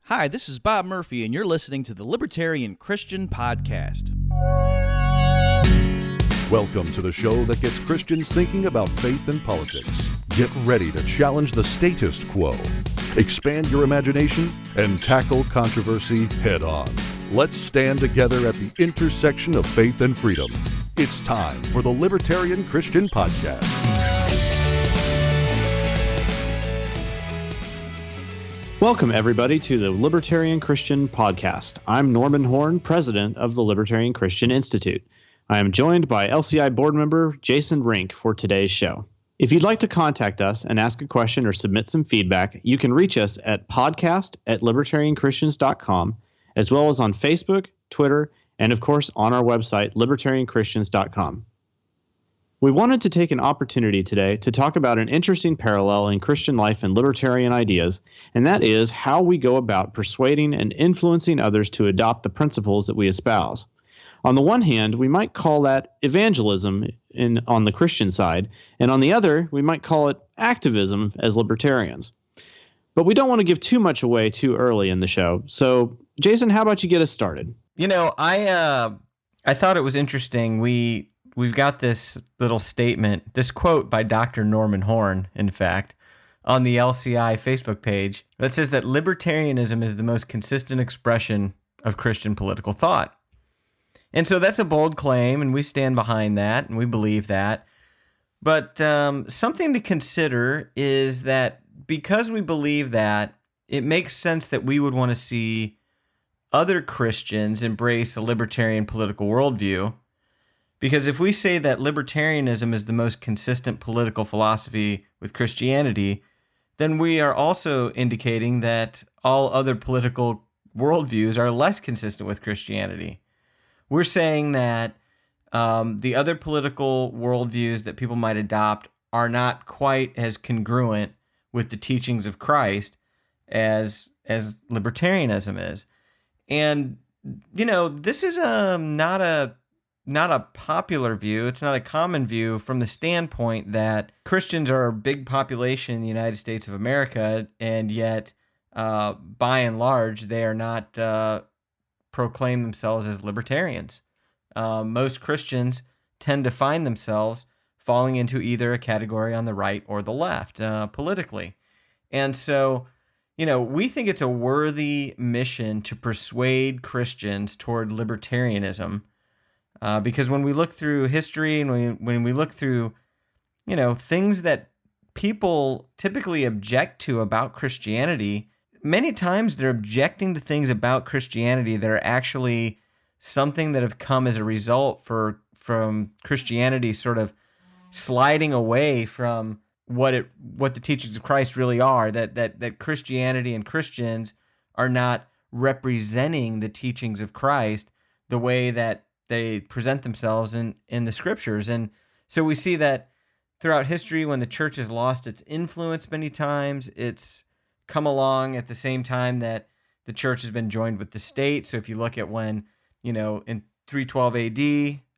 Hi, this is Bob Murphy, and you're listening to the Libertarian Christian Podcast. Welcome to the show that gets Christians thinking about faith and politics. Get ready to challenge the status quo, expand your imagination, and tackle controversy head on. Let's stand together at the intersection of faith and freedom. It's time for the Libertarian Christian Podcast. Welcome, everybody, to the Libertarian Christian Podcast. I'm Norman Horn, president of the Libertarian Christian Institute. I am joined by LCI board member Jason Rink for today's show. If you'd like to contact us and ask a question or submit some feedback, you can reach us at podcast@libertarianchristians.com, as well as on Facebook, Twitter, and of course on our website, libertarianchristians.com. We wanted to take an opportunity today to talk about an interesting parallel in Christian life and libertarian ideas, and that is how we go about persuading and influencing others to adopt the principles that we espouse. On the one hand, we might call that evangelism on the Christian side, and on the other, we might call it activism as libertarians. But we don't want to give too much away too early in the show. So, Jason, how about you get us started? You know, I thought it was interesting. We've got this little statement, this quote by Dr. Norman Horn, in fact, on the LCI Facebook page that says that libertarianism is the most consistent expression of Christian political thought. And so that's a bold claim, and we stand behind that, and we believe that. But something to consider is that because we believe that, it makes sense that we would want to see other Christians embrace a libertarian political worldview. Because if we say that libertarianism is the most consistent political philosophy with Christianity, then we are also indicating that all other political worldviews are less consistent with Christianity. We're saying that the other political worldviews that people might adopt are not quite as congruent with the teachings of Christ as libertarianism is. And, you know, this is not a popular view. It's not a common view from the standpoint that Christians are a big population in the United States of America, and yet, by and large, they are not proclaim themselves as libertarians. Most Christians tend to find themselves falling into either a category on the right or the left politically. And so, you know, we think it's a worthy mission to persuade Christians toward libertarianism. Because when we look through history and when we look through, you know, things that people typically object to about Christianity, many times they're objecting to things about Christianity that are actually something that have come as a result from Christianity sort of sliding away from what the teachings of Christ really are, that Christianity and Christians are not representing the teachings of Christ the way that they present themselves in the scriptures. And so we see that throughout history, when the church has lost its influence many times, it's come along at the same time that the church has been joined with the state. So if you look at when, you know, in 312 AD,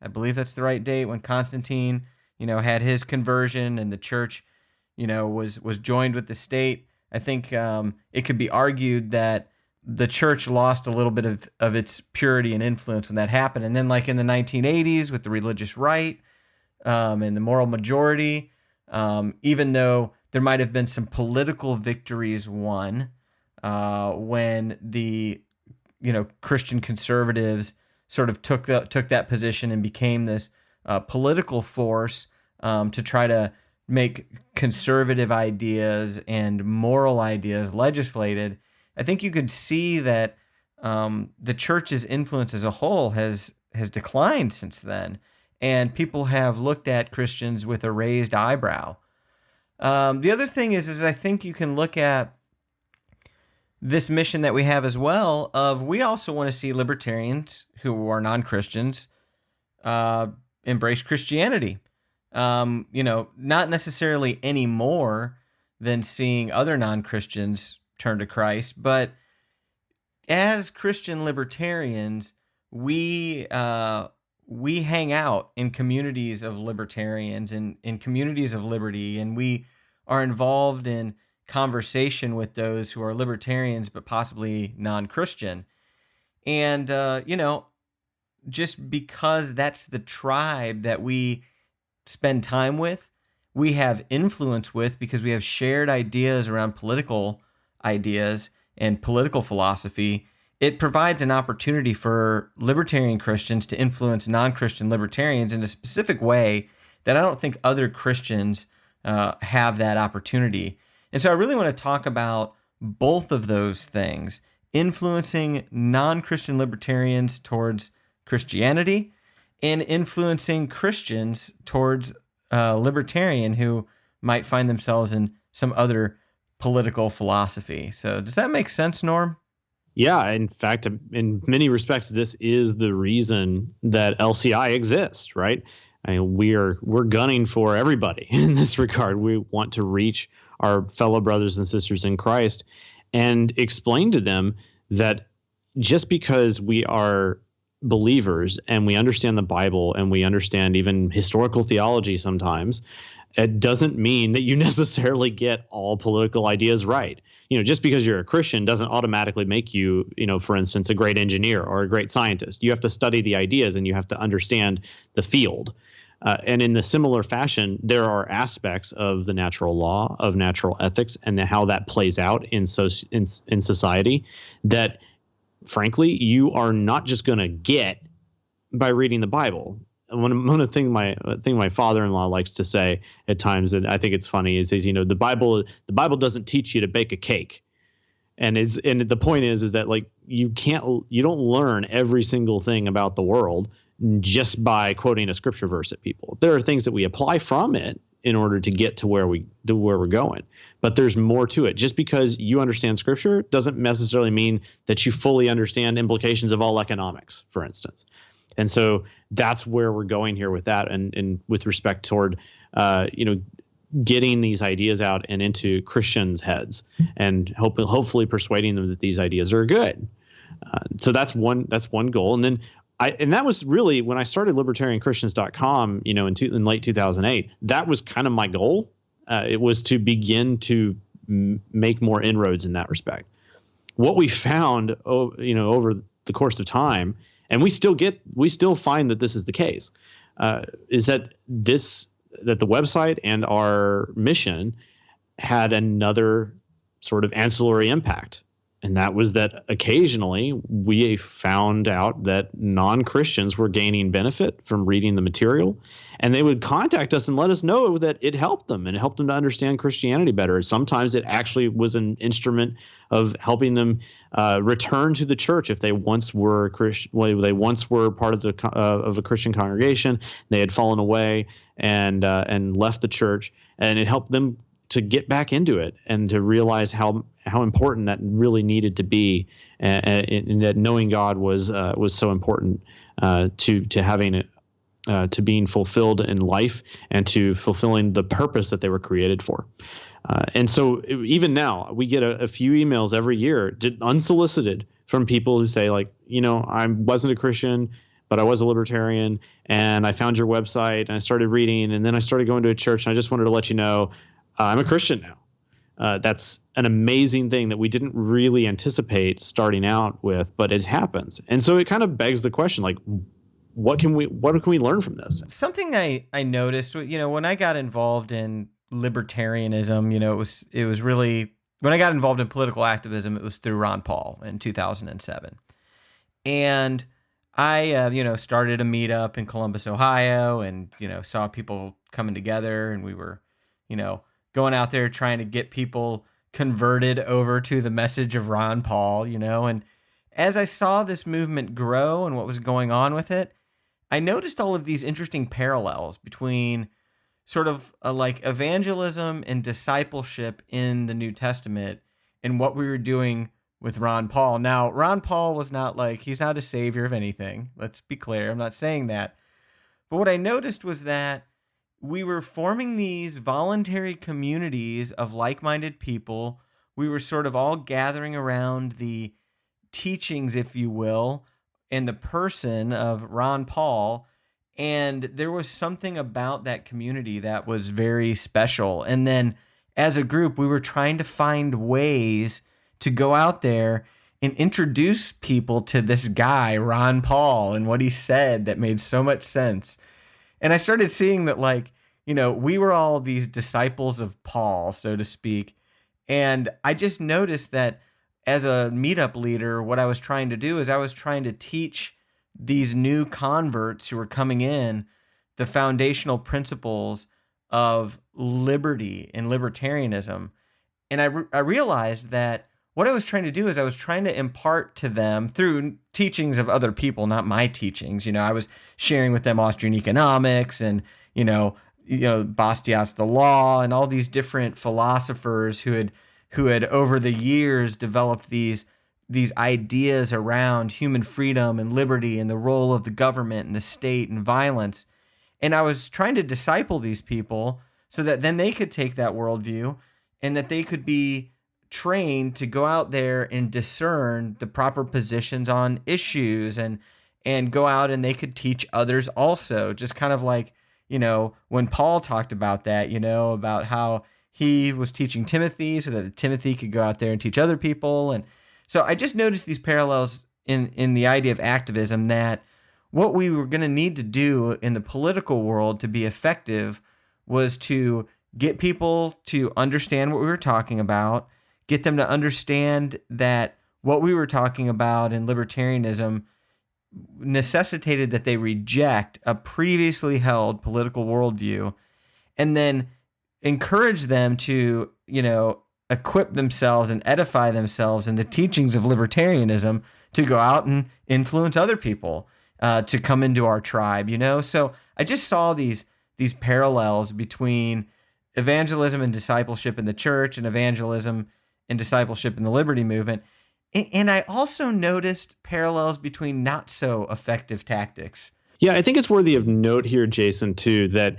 I believe that's the right date, when Constantine, you know, had his conversion and the church, you know, was joined with the state, I think it could be argued that the church lost a little bit of its purity and influence when that happened. And then like in the 1980s with the religious right and the moral majority, even though there might have been some political victories won when the, you know, Christian conservatives sort of took that position and became this political force to try to make conservative ideas and moral ideas legislated. I think you could see that the church's influence as a whole has declined since then, and people have looked at Christians with a raised eyebrow. The other thing is I think you can look at this mission that we have as well of we also want to see libertarians who are non-Christians embrace Christianity. You know, not necessarily any more than seeing other non-Christians turn to Christ, but as Christian libertarians, we hang out in communities of libertarians and in communities of liberty, and we are involved in conversation with those who are libertarians but possibly non-Christian. And, just because that's the tribe that we spend time with, we have influence with, because we have shared ideas around political ideas and political philosophy, it provides an opportunity for libertarian Christians to influence non-Christian libertarians in a specific way that I don't think other Christians have that opportunity. And so I really want to talk about both of those things, influencing non-Christian libertarians towards Christianity and influencing Christians towards libertarian who might find themselves in some other political philosophy. So does that make sense, Norm? Yeah, in fact, in many respects, this is the reason that LCI exists, right? I mean, we're gunning for everybody in this regard. We want to reach our fellow brothers and sisters in Christ and explain to them that just because we are believers and we understand the Bible and we understand even historical theology sometimes, it doesn't mean that you necessarily get all political ideas right. Just because you're a Christian doesn't automatically make you, for instance, a great engineer or a great scientist. You have to study the ideas and you have to understand the field. And in a similar fashion, there are aspects of the natural law, of natural ethics, and how that plays out in society that, frankly, you are not just going to get by reading the Bible. One of the thing my father-in-law likes to say at times, and I think it's funny, is the Bible doesn't teach you to bake a cake, and the point is that like you don't learn every single thing about the world just by quoting a scripture verse at people. There are things that we apply from it in order to get to where we're going, but there's more to it. Just because you understand scripture doesn't necessarily mean that you fully understand implications of all economics, for instance. And so that's where we're going here with that, and with respect toward, getting these ideas out and into Christians' heads, and hopefully persuading them that these ideas are good. So that's one goal. And then that was really when I started libertarianchristians.com, in late 2008. That was kind of my goal. It was to begin to make more inroads in that respect. What we found, over the course of time, and we still find that this is the case, is that the website and our mission had another sort of ancillary impact. And that was that occasionally we found out that non-Christians were gaining benefit from reading the material, and they would contact us and let us know that it helped them, and it helped them to understand Christianity better. Sometimes it actually was an instrument of helping them return to the church if they once were Christian. Well, they once were part of a Christian congregation. They had fallen away and left the church, and it helped them to get back into it and to realize how important that really needed to be, and that knowing God was so important to having to being fulfilled in life and to fulfilling the purpose that they were created for. And so even now we get a few emails every year, unsolicited, from people who say like, I wasn't a Christian, but I was a libertarian, and I found your website and I started reading, and then I started going to a church, and I just wanted to let you know I'm a Christian now. That's an amazing thing that we didn't really anticipate starting out with, but it happens. And so it kind of begs the question, like, what can we learn from this? Something I noticed, when I got involved in libertarianism, it was really, when I got involved in political activism, it was through Ron Paul in 2007. And I, started a meetup in Columbus, Ohio, and, saw people coming together, and we were, going out there trying to get people converted over to the message of Ron Paul, and as I saw this movement grow and what was going on with it, I noticed all of these interesting parallels between sort of like evangelism and discipleship in the New Testament and what we were doing with Ron Paul. Now, Ron Paul was he's not a savior of anything. Let's be clear. I'm not saying that. But what I noticed was that we were forming these voluntary communities of like-minded people. We were sort of all gathering around the teachings, if you will, and the person of Ron Paul. And there was something about that community that was very special. And then as a group, we were trying to find ways to go out there and introduce people to this guy, Ron Paul, and what he said that made so much sense. And I started seeing that, like, we were all these disciples of Paul, so to speak. And I just noticed that as a meetup leader, what I was trying to do is I was trying to teach these new converts who were coming in the foundational principles of liberty and libertarianism. And I realized that what I was trying to do is I was trying to impart to them through teachings of other people, not my teachings. I was sharing with them Austrian economics and, Bastiat's the law and all these different philosophers who had over the years developed these ideas around human freedom and liberty and the role of the government and the state and violence. And I was trying to disciple these people so that then they could take that worldview and that they could be trained to go out there and discern the proper positions on issues and go out and they could teach others also. Just kind of like, when Paul talked about that, about how he was teaching Timothy so that Timothy could go out there and teach other people. And so I just noticed these parallels in the idea of activism, that what we were going to need to do in the political world to be effective was to get people to understand what we were talking about, get them to understand that what we were talking about in libertarianism necessitated that they reject a previously held political worldview, and then encourage them to, equip themselves and edify themselves in the teachings of libertarianism to go out and influence other people to come into our tribe, So I just saw these parallels between evangelism and discipleship in the church and evangelism and discipleship in the liberty movement. And I also noticed parallels between not so effective tactics. Yeah, I think it's worthy of note here, Jason, too, that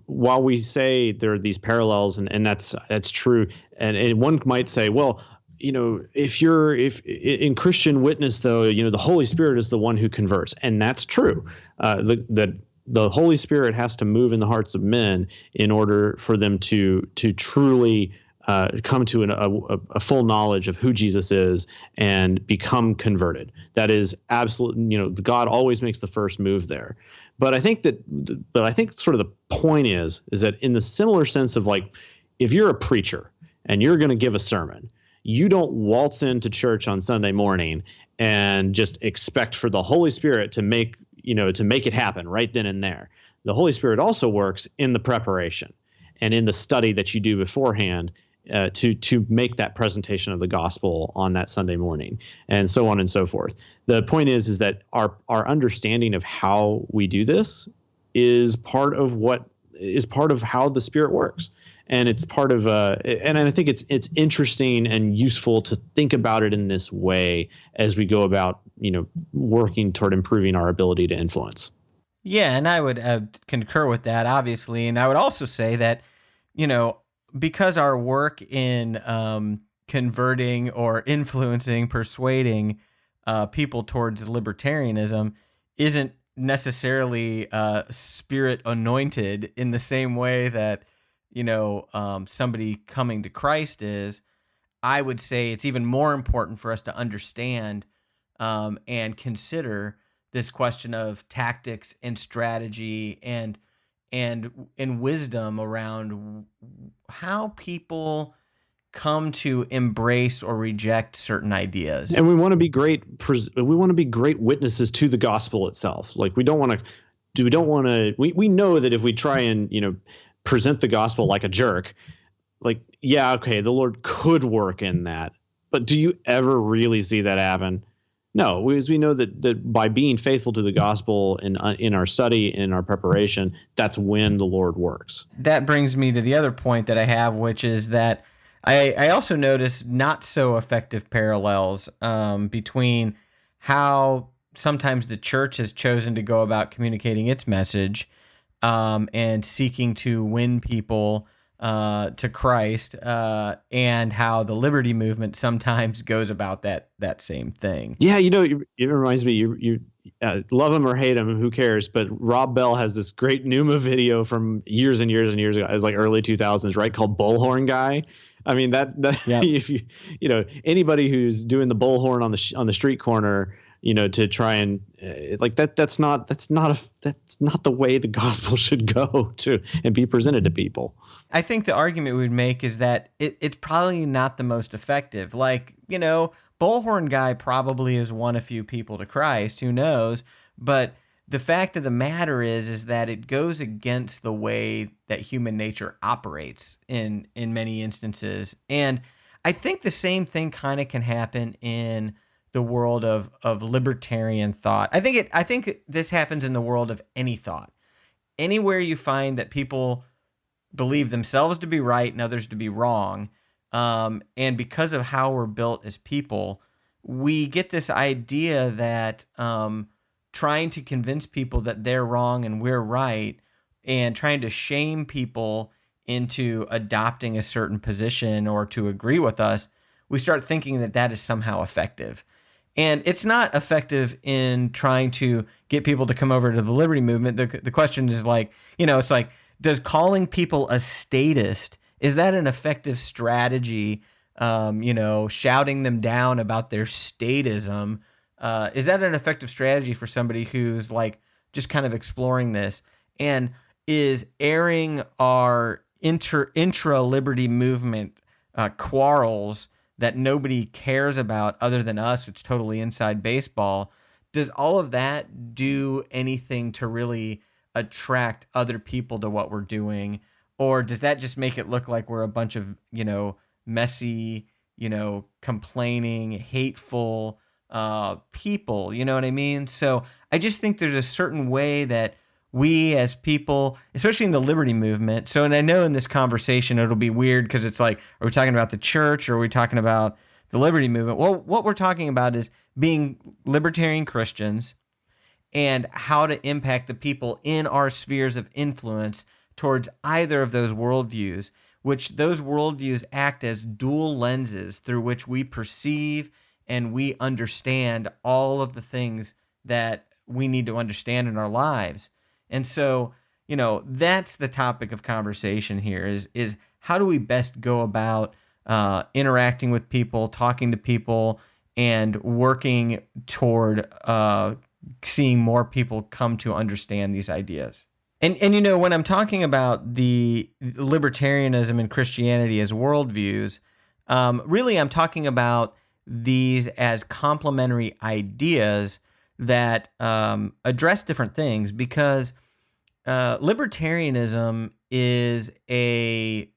while we say there are these parallels, and that's true, and one might say, well, if in Christian witness, though, the Holy Spirit is the one who converts, and that's true. That the Holy Spirit has to move in the hearts of men in order for them to truly come to a full knowledge of who Jesus is and become converted. That is absolutely, God always makes the first move there. But I think sort of the point is that in the similar sense of, like, if you're a preacher and you're going to give a sermon, you don't waltz into church on Sunday morning and just expect for the Holy Spirit to make it happen right then and there. The Holy Spirit also works in the preparation and in the study that you do beforehand to make that presentation of the gospel on that Sunday morning, and so on and so forth. The point is that our understanding of how we do this is part of how the Spirit works, and it's part of and I think it's interesting and useful to think about it in this way as we go about working toward improving our ability to influence. Yeah, and I would concur with that, obviously, and I would also say that because our work in converting or influencing, persuading people towards libertarianism isn't necessarily Spirit anointed in the same way that somebody coming to Christ is, I would say it's even more important for us to understand and consider this question of tactics and strategy and wisdom around how people come to embrace or reject certain ideas. And we want to be great witnesses to the gospel itself. Like, we know that if we try and present the gospel like a jerk, like, yeah, okay, the Lord could work in that, but do you ever really see that happen? No, because we know that by being faithful to the gospel in our study, in our preparation, that's when the Lord works. That brings me to the other point that I have, which is that I also noticed not so effective parallels between how sometimes the church has chosen to go about communicating its message and seeking to win people to Christ, and how the liberty movement sometimes goes about that same thing. Yeah, it reminds me. love him or hate him, who cares? But Rob Bell has this great Numa video from years and years and years ago. It was like early 2000s, right? Called Bullhorn Guy. I mean, that Yep. if anybody who's doing the bullhorn on the street corner, to try and that's not the way the gospel should go to and be presented to people. I think the argument we would make is that it's probably not the most effective. Bullhorn Guy probably has won a few people to Christ, who knows? But the fact of the matter is that it goes against the way that human nature operates in many instances. And I think the same thing kind of can happen in the world of libertarian thought. I think this happens in the world of any thought. Anywhere you find that people believe themselves to be right and others to be wrong, and because of how we're built as people, we get this idea that trying to convince people that they're wrong and we're right, and trying to shame people into adopting a certain position or to agree with us, we start thinking that that is somehow effective. And it's not effective in trying to get people to come over to the liberty movement. The question is it's like, does calling people a statist, is that an effective strategy? Shouting them down about their statism, is that an effective strategy for somebody who's just kind of exploring this? And is airing our intra-liberty movement quarrels that nobody cares about other than us, it's totally inside baseball, does all of that do anything to really attract other people to what we're doing? Or does that just make it look like we're a bunch of, messy, complaining, hateful people? You know what I mean? So I just think there's a certain way that we as people, especially in the liberty movement, and I know in this conversation it'll be weird because it's like, are we talking about the church or are we talking about the liberty movement? Well, what we're talking about is being libertarian Christians and how to impact the people in our spheres of influence towards either of those worldviews, which those worldviews act as dual lenses through which we perceive and we understand all of the things that we need to understand in our lives. And so, that's the topic of conversation here is how do we best go about interacting with people, talking to people, and working toward seeing more people come to understand these ideas. And when I'm talking about the libertarianism and Christianity as worldviews, really I'm talking about these as complementary ideas that address different things, because libertarianism is a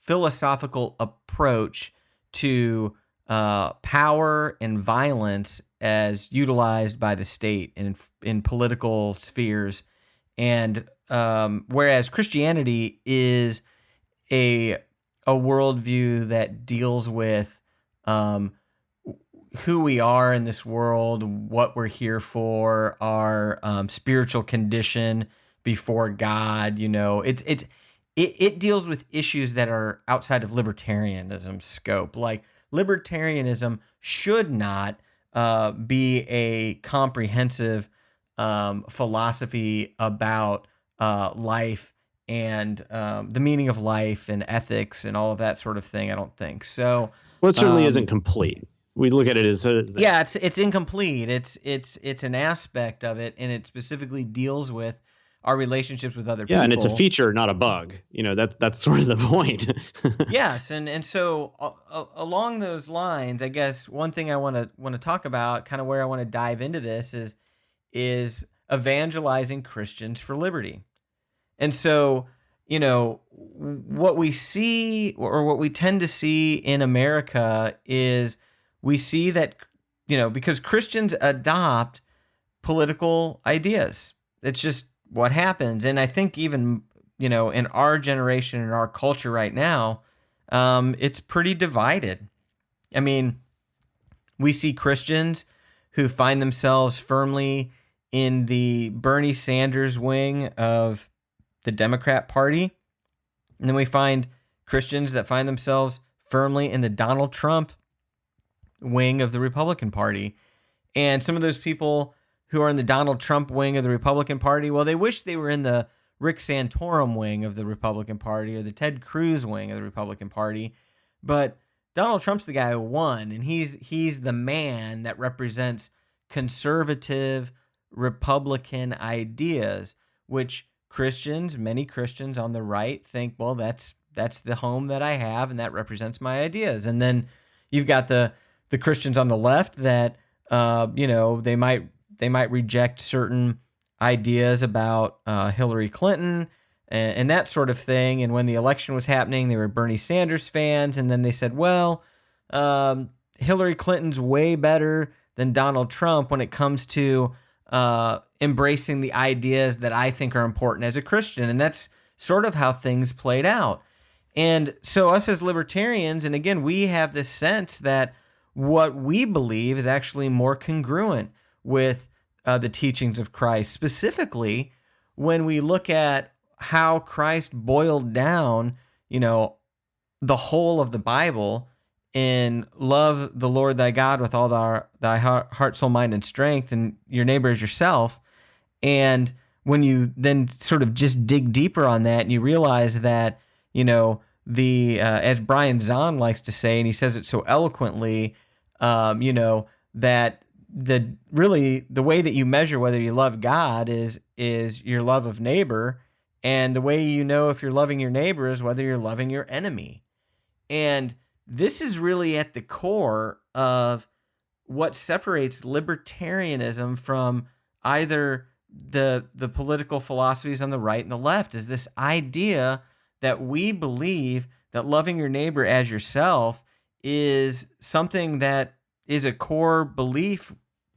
philosophical approach to power and violence as utilized by the state in political spheres, and whereas Christianity is a worldview that deals with who we are in this world, what we're here for, our spiritual condition before God. It deals with issues that are outside of libertarianism's scope. Like, libertarianism should not be a comprehensive philosophy about life and the meaning of life and ethics and all of that sort of thing. I don't think so. Well, it certainly isn't complete. We look at it as it's incomplete. It's an aspect of it, and it specifically deals with our relationships with other people. Yeah, and it's a feature, not a bug. That's sort of the point. Yes, and so along those lines, I guess one thing I want to talk about, kind of where I want to dive into this, is evangelizing Christians for liberty. And so, what we see, or what we tend to see in America, is we see that, because Christians adopt political ideas. It's just what happens. And I think even, in our generation, in our culture right now, it's pretty divided. I mean, we see Christians who find themselves firmly in the Bernie Sanders wing of the Democrat Party. And then we find Christians that find themselves firmly in the Donald Trump wing of the Republican Party. And some of those people who are in the Donald Trump wing of the Republican Party, well, they wish they were in the Rick Santorum wing of the Republican Party or the Ted Cruz wing of the Republican Party. But Donald Trump's the guy who won, and he's the man that represents conservative Republican ideas, which many Christians on the right think, well, that's the home that I have, and that represents my ideas. And then you've got the Christians on the left that they might reject certain ideas about Hillary Clinton and that sort of thing. And when the election was happening, they were Bernie Sanders fans, and then they said, well, Hillary Clinton's way better than Donald Trump when it comes to embracing the ideas that I think are important as a Christian. And that's sort of how things played out. And so us as libertarians, and again, we have this sense that what we believe is actually more congruent with the teachings of Christ, specifically when we look at how Christ boiled down, the whole of the Bible in love the Lord thy God with all thy heart, soul, mind, and strength, and your neighbor as yourself. And when you then sort of just dig deeper on that, and you realize that, as Brian Zahn likes to say, and he says it so eloquently, that the way that you measure whether you love God is your love of neighbor, and the way you know if you're loving your neighbor is whether you're loving your enemy. And this is really at the core of what separates libertarianism from either the political philosophies on the right and the left, is this idea that we believe that loving your neighbor as yourself is something that is a core belief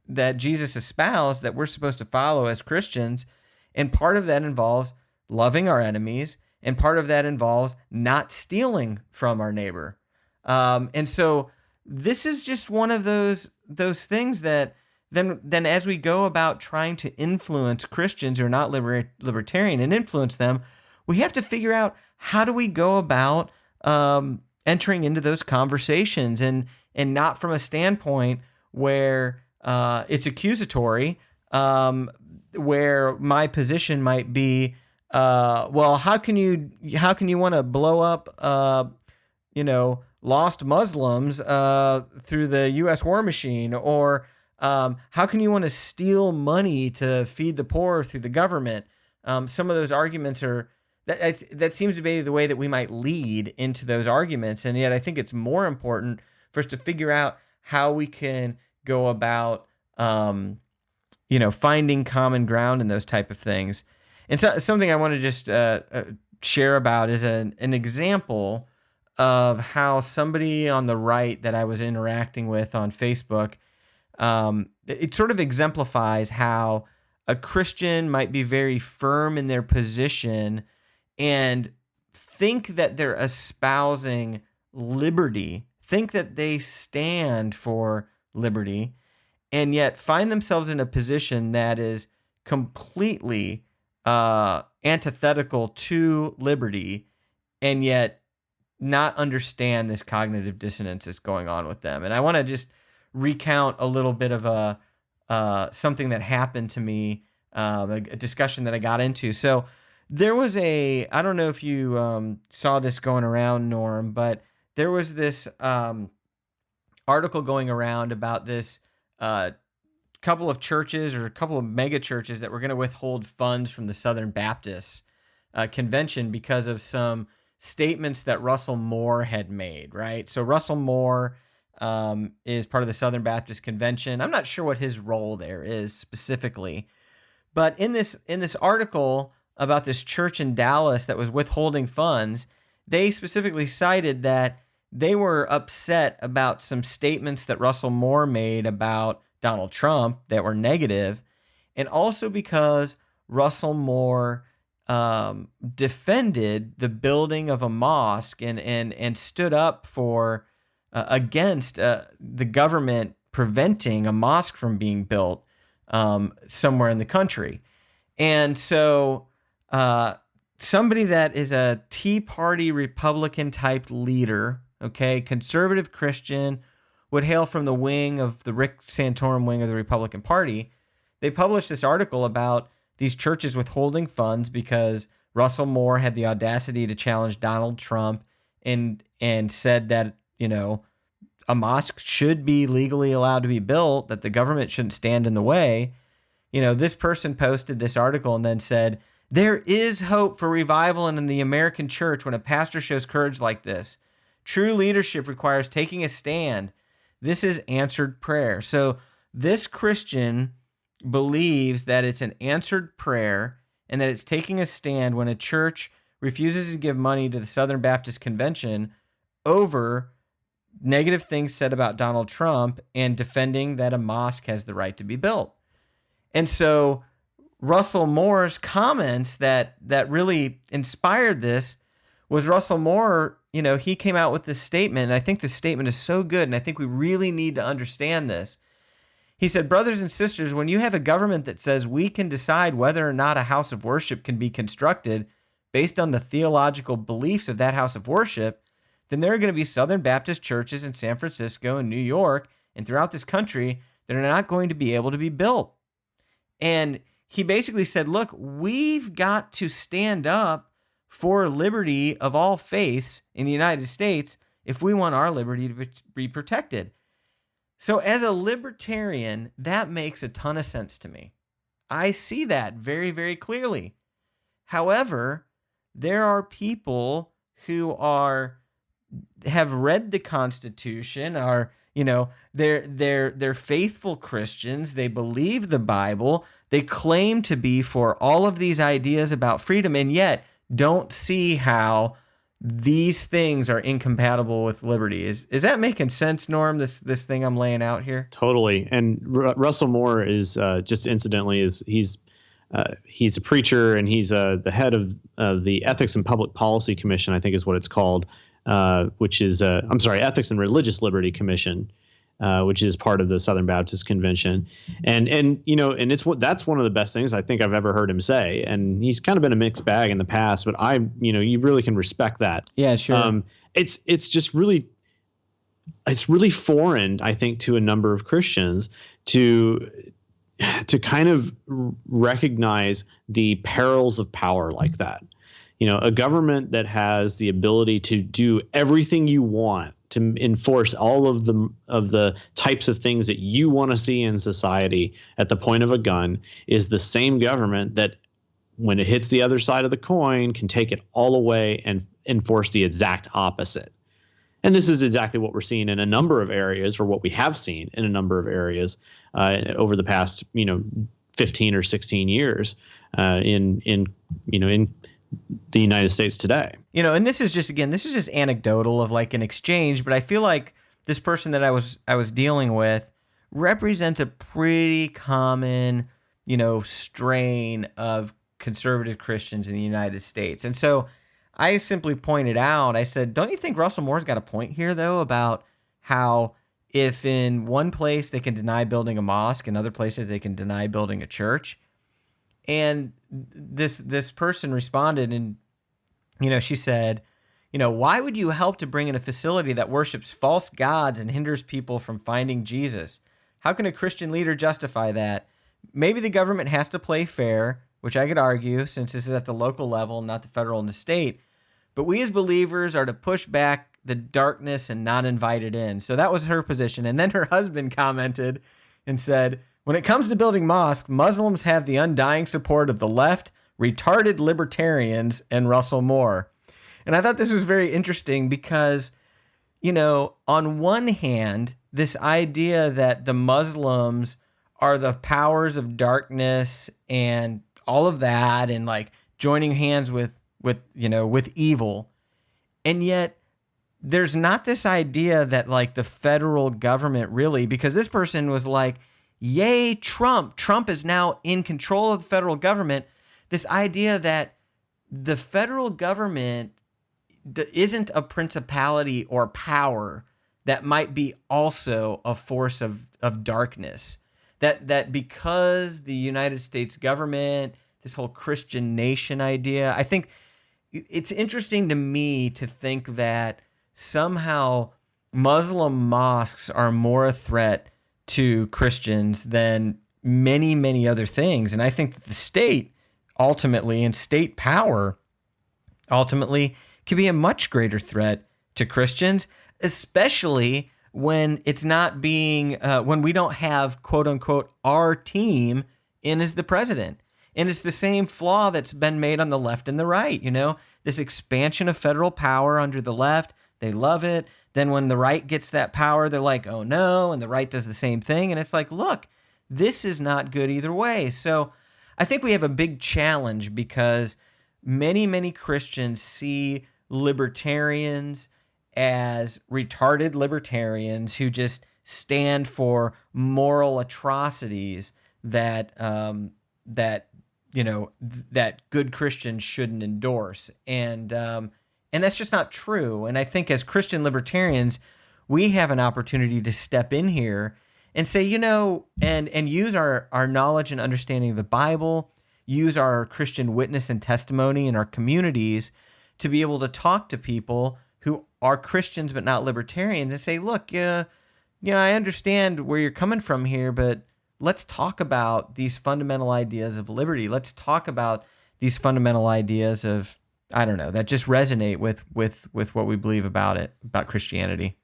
that Jesus espoused that we're supposed to follow as Christians. And part of that involves loving our enemies, and part of that involves not stealing from our neighbor. And so this is just one of those things that then as we go about trying to influence Christians who are not libertarian and influence them, we have to figure out, how do we go about entering into those conversations, and not from a standpoint where it's accusatory, where my position might be, well, how can you want to blow up, lost Muslims through the U.S. war machine, or how can you want to steal money to feed the poor through the government? Some of those arguments are that seems to be the way that we might lead into those arguments, and yet I think it's more important for us to figure out how we can go about, finding common ground in those type of things. And so, something I want to just share about is an example of how somebody on the right that I was interacting with on Facebook, it sort of exemplifies how a Christian might be very firm in their position and think that they're espousing liberty, think that they stand for liberty, and yet find themselves in a position that is completely antithetical to liberty, and yet not understand this cognitive dissonance that's going on with them. And I want to just recount a little bit of something that happened to me, a discussion that I got into. So there was I don't know if you saw this going around, Norm, but there was this article going around about this couple of churches or a couple of mega churches that were going to withhold funds from the Southern Baptist Convention because of some statements that Russell Moore had made, right? So Russell Moore is part of the Southern Baptist Convention. I'm not sure what his role there is specifically, but in this article about this church in Dallas that was withholding funds, they specifically cited that they were upset about some statements that Russell Moore made about Donald Trump that were negative, and also because Russell Moore defended the building of a mosque and stood up for against the government preventing a mosque from being built somewhere in the country. And so somebody that is a Tea Party Republican type leader, okay, conservative Christian, would hail from the wing of the Rick Santorum wing of the Republican Party, they published this article about these churches withholding funds because Russell Moore had the audacity to challenge Donald Trump and said that, a mosque should be legally allowed to be built, that the government shouldn't stand in the way. This person posted this article and then said, "There is hope for revival in the American church when a pastor shows courage like this. True leadership requires taking a stand. This is answered prayer." So this Christian believes that it's an answered prayer and that it's taking a stand when a church refuses to give money to the Southern Baptist Convention over negative things said about Donald Trump and defending that a mosque has the right to be built. And so Russell Moore's comments that really inspired this was Russell Moore, he came out with this statement, and I think this statement is so good, and I think we really need to understand this. He said, "Brothers and sisters, when you have a government that says we can decide whether or not a house of worship can be constructed based on the theological beliefs of that house of worship, then there are going to be Southern Baptist churches in San Francisco and New York and throughout this country that are not going to be able to be built." And he basically said, look, we've got to stand up for liberty of all faiths in the United States if we want our liberty to be protected. So as a libertarian, that makes a ton of sense to me. I see that very, very clearly. However, there are people who have read the Constitution, are they're faithful Christians. They believe the Bible. They claim to be for all of these ideas about freedom, and yet don't see how these things are incompatible with liberty. Is that making sense, Norm? This thing I'm laying out here? Totally. And Russell Moore is just incidentally he's a preacher, and he's the head of the Ethics and Public Policy Commission, I think is what it's called. Which is, Ethics and Religious Liberty Commission, which is part of the Southern Baptist Convention. And that's one of the best things I think I've ever heard him say. And he's kind of been a mixed bag in the past, but you really can respect that. Yeah, sure. It's just really, it's really foreign, I think, to a number of Christians to kind of recognize the perils of power like that. A government that has the ability to do everything you want, to enforce all of the types of things that you want to see in society at the point of a gun, is the same government that, when it hits the other side of the coin, can take it all away and enforce the exact opposite. And this is exactly what we're seeing in a number of areas, or what we have seen in a number of areas over the past 15 or 16 years in the United States today. And this is just anecdotal of like an exchange, but I feel like this person that I was dealing with represents a pretty common, strain of conservative Christians in the United States. And so I simply pointed out, I said, don't you think Russell Moore's got a point here, though, about how if in one place they can deny building a mosque, in other places they can deny building a church? And this person responded, and she said, why would you help to bring in a facility that worships false gods and hinders people from finding Jesus? How can a Christian leader justify that? Maybe the government has to play fair, which I could argue, since this is at the local level, not the federal and the state. But we as believers are to push back the darkness and not invite it in. So that was her position. And then her husband commented and said, when it comes to building mosques, Muslims have the undying support of the left, retarded libertarians, and Russell Moore. And I thought this was very interesting because, on one hand, this idea that the Muslims are the powers of darkness and all of that, and like joining hands with evil. And yet there's not this idea that like the federal government really, because this person was like, yay, Trump. Trump is now in control of the federal government. This idea that the federal government isn't a principality or power that might be also a force of darkness. That because the United States government, this whole Christian nation idea, I think it's interesting to me to think that somehow Muslim mosques are more a threat to Christians than many, many other things. And I think that the state ultimately, and state power ultimately, can be a much greater threat to Christians, especially when it's not being, when we don't have, quote unquote, our team in as the president. And it's the same flaw that's been made on the left and the right, this expansion of federal power under the left. They love it. Then when the right gets that power, they're like, oh no, and the right does the same thing. And it's like, look, this is not good either way. So I think we have a big challenge because many, many Christians see libertarians as retarded libertarians who just stand for moral atrocities that that good Christians shouldn't endorse, and that's just not true. And I think as Christian libertarians, we have an opportunity to step in here and say, and use our knowledge and understanding of the Bible, use our Christian witness and testimony in our communities to be able to talk to people who are Christians but not libertarians and say, look, I understand where you're coming from here, but let's talk about these fundamental ideas of liberty. Let's talk about these fundamental ideas of, that just resonate with what we believe about Christianity.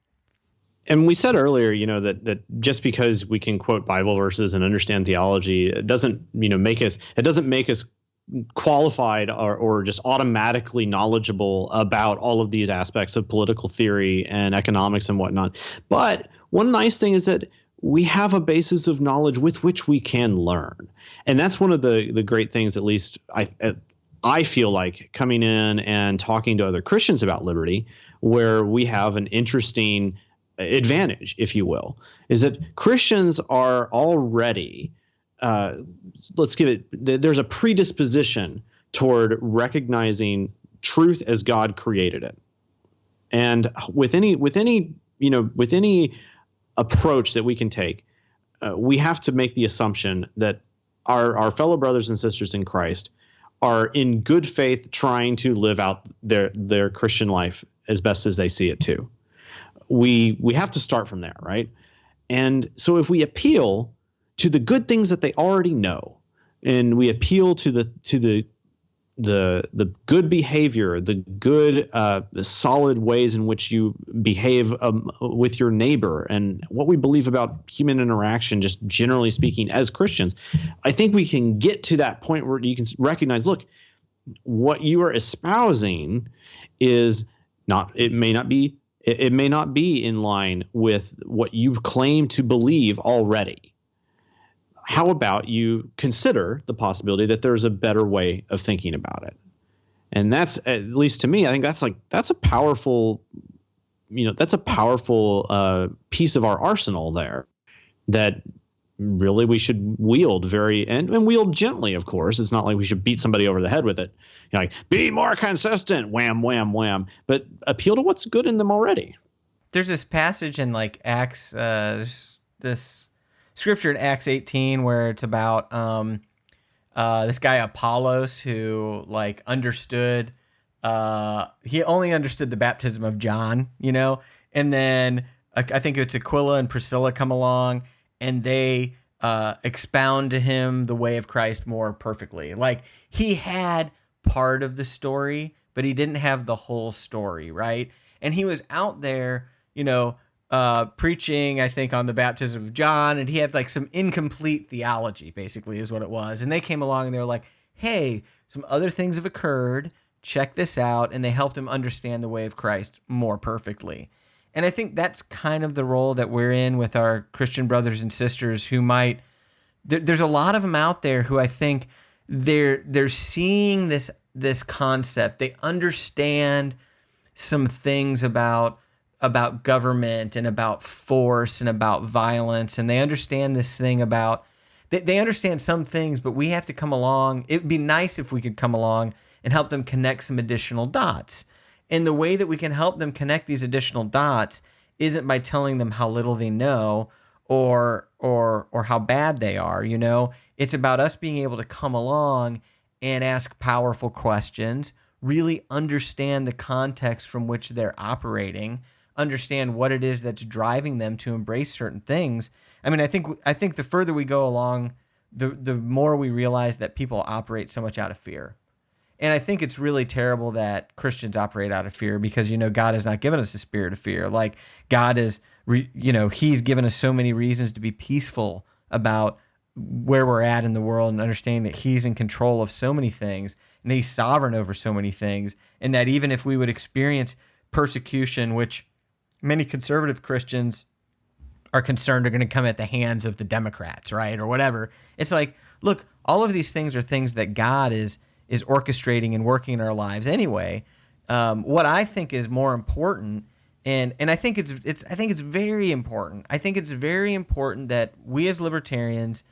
And we said earlier, that just because we can quote Bible verses and understand theology, it doesn't make us qualified or just automatically knowledgeable about all of these aspects of political theory and economics and whatnot. But one nice thing is that we have a basis of knowledge with which we can learn. And that's one of the great things, at least I feel like, coming in and talking to other Christians about liberty, where we have an interesting advantage, if you will, is that Christians are already there's a predisposition toward recognizing truth as God created it. And with any approach that we can take, we have to make the assumption that our fellow brothers and sisters in Christ are in good faith trying to live out their Christian life as best as they see it too. We have to start from there, right? And so if we appeal to the good things that they already know, and we appeal to the good behavior, the good, the solid ways in which you behave with your neighbor, and what we believe about human interaction, just generally speaking, as Christians, I think we can get to that point where you can recognize, look, what you are espousing is not. It may not be in line with what you claim to believe already. How about you consider the possibility that there's a better way of thinking about it? And that's, at least to me, I think that's a powerful piece of our arsenal there that really we should wield and wield gently, of course. It's not like we should beat somebody over the head with it. Like, be more consistent, wham, wham, wham. But appeal to what's good in them already. There's this passage in Acts, this scripture in Acts 18 where it's about this guy Apollos who understood he only understood the baptism of John, and then I think it's Aquila and Priscilla come along and they expound to him the way of Christ more perfectly. He had part of the story, but he didn't have the whole story, right? And he was out there, preaching, I think, on the baptism of John, and he had some incomplete theology, basically, is what it was. And they came along and they were like, hey, some other things have occurred, check this out, and they helped him understand the way of Christ more perfectly. And I think that's kind of the role that we're in with our Christian brothers and sisters who there's a lot of them out there who I think they're seeing this concept. They understand some things about government and about force and about violence, and they understand this thing about they understand some things, but we have to come along. It'd be nice if we could come along and help them connect some additional dots. And the way that we can help them connect these additional dots isn't by telling them how little they know or how bad they are, It's about us being able to come along and ask powerful questions, really understand the context from which they're operating, understand what it is that's driving them to embrace certain things. I mean, I think the further we go along the more we realize that people operate so much out of fear. And I think it's really terrible that Christians operate out of fear because, God has not given us a spirit of fear. Like God is, he's given us so many reasons to be peaceful about where we're at in the world and understanding that he's in control of so many things and that he's sovereign over so many things. And that even if we would experience persecution, which many conservative Christians are concerned are going to come at the hands of the Democrats, right? Or whatever. It's like, look, all of these things are things that God is orchestrating and working in our lives anyway. What I think is more important, and I think it's very important. I think it's very important that we as libertarians,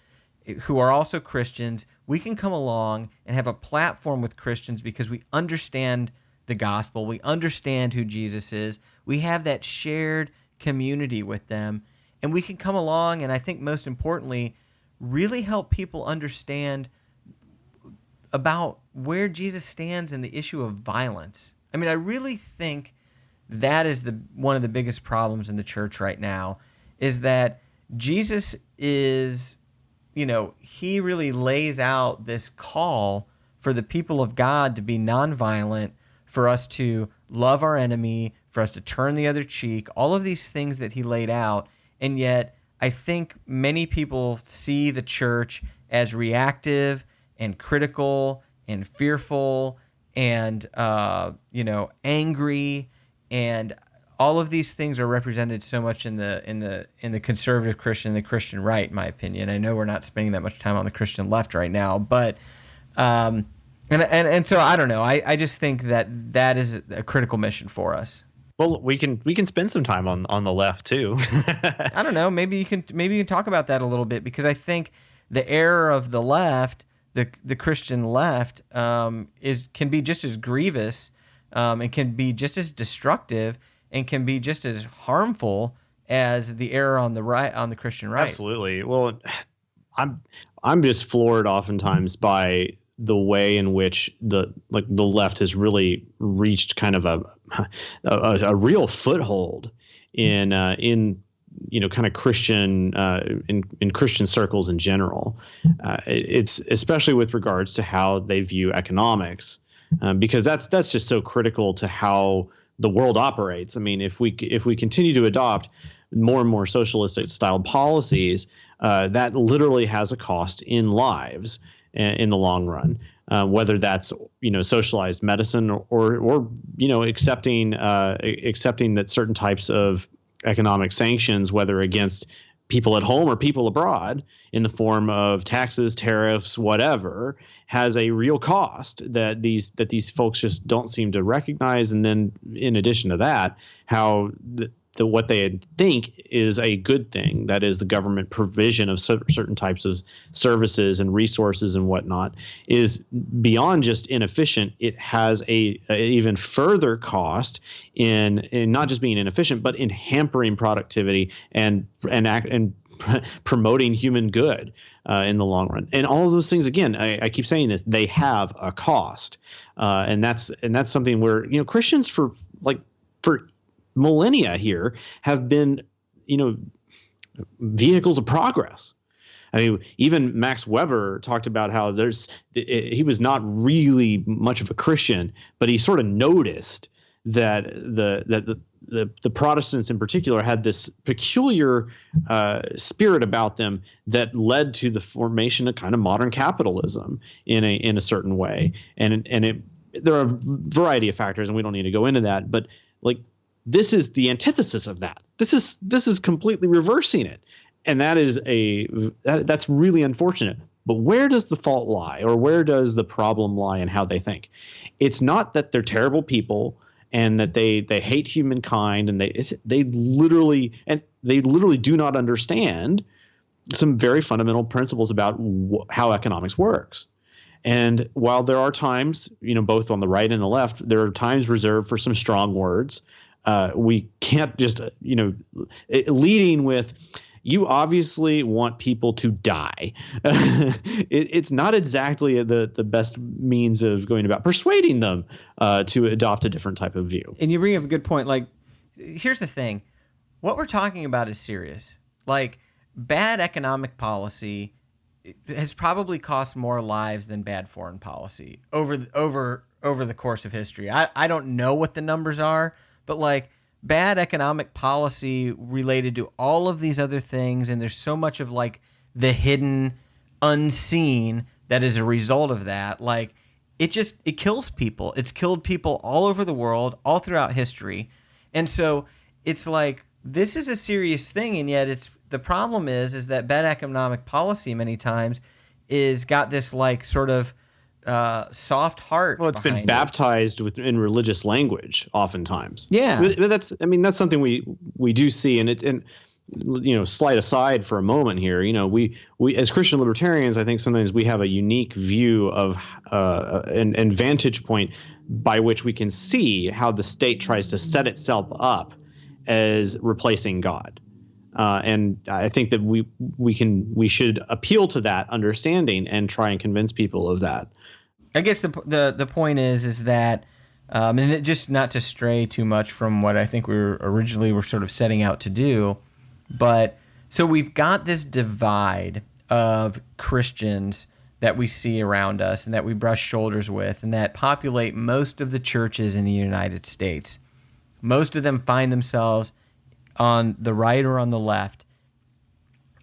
who are also Christians, we can come along and have a platform with Christians because we understand the gospel, we understand who Jesus is, we have that shared community with them, and we can come along and I think most importantly, really help people understand about where Jesus stands in the issue of violence. I mean, I really think that is one of the biggest problems in the church right now, is that Jesus is, he really lays out this call for the people of God to be nonviolent, for us to love our enemy, for us to turn the other cheek, all of these things that he laid out. And yet I think many people see the church as reactive and critical and fearful and angry, and all of these things are represented so much in the conservative Christian, the Christian right, in my opinion. I know we're not spending that much time on the Christian left right now, but and so I don't know. I just think that is a critical mission for us. Well, we can spend some time on the left too. I don't know. Maybe you can talk about that a little bit, because I think the error of the left, the Christian left, can be just as grievous, and can be just as destructive, and can be just as harmful as the error on the right, on the Christian right. Absolutely. Well, I'm just floored oftentimes by the way in which the left has really reached kind of a real foothold in kind of Christian in Christian circles in general. It's especially with regards to how they view economics, because that's just so critical to how the world operates. I mean, if we continue to adopt more and more socialistic style policies, that literally has a cost in lives in the long run, whether that's socialized medicine or accepting that certain types of economic sanctions, whether against people at home or people abroad, in the form of taxes, tariffs, whatever, has a real cost that these folks just don't seem to recognize. And then in addition to that, how what they think is a good thing, that is the government provision of certain types of services and resources and whatnot, is beyond just inefficient. It has a even further cost in not just being inefficient, but in hampering productivity and promoting human good in the long run. And all of those things, again, I keep saying this, they have a cost, and that's something where Christians for millennia here have been, vehicles of progress. I mean, even Max Weber talked about how he was not really much of a Christian, but he sort of noticed that the Protestants in particular had this peculiar spirit about them that led to the formation of kind of modern capitalism in a certain way. And there are a variety of factors, and we don't need to go into that, but this is the antithesis of that. This is completely reversing it, and that's really unfortunate. But where does the fault lie, or where does the problem lie in how they think? It's not that they're terrible people and that they hate humankind, and they literally do not understand some very fundamental principles about how economics works. And while there are times, both on the right and the left, there are times reserved for some strong words. We can't just, leading with, you obviously want people to die. It's not exactly the best means of going about persuading them to adopt a different type of view. And you bring up a good point. Here's the thing. What we're talking about is serious. Bad economic policy has probably cost more lives than bad foreign policy over the course of history. I don't know what the numbers are, but like bad economic policy related to all of these other things, and there's so much of like the hidden, unseen that is a result of that. Like it kills people. It's killed people all over the world, all throughout history. And so it's like, this is a serious thing, and yet the problem is that bad economic policy many times is got this like sort of soft heart. Well, it's been baptized in religious language oftentimes. Yeah, but that's something we do see, and slide aside for a moment here. We as Christian libertarians, I think sometimes we have a unique view of and vantage point by which we can see how the state tries to set itself up as replacing God. And I think that we should appeal to that understanding and try and convince people of that. I guess the point is that, and it, just not to stray too much from what I think we were sort of setting out to do, but so we've got this divide of Christians that we see around us and that we brush shoulders with, and that populate most of the churches in the United States. Most of them find themselves on the right or on the left.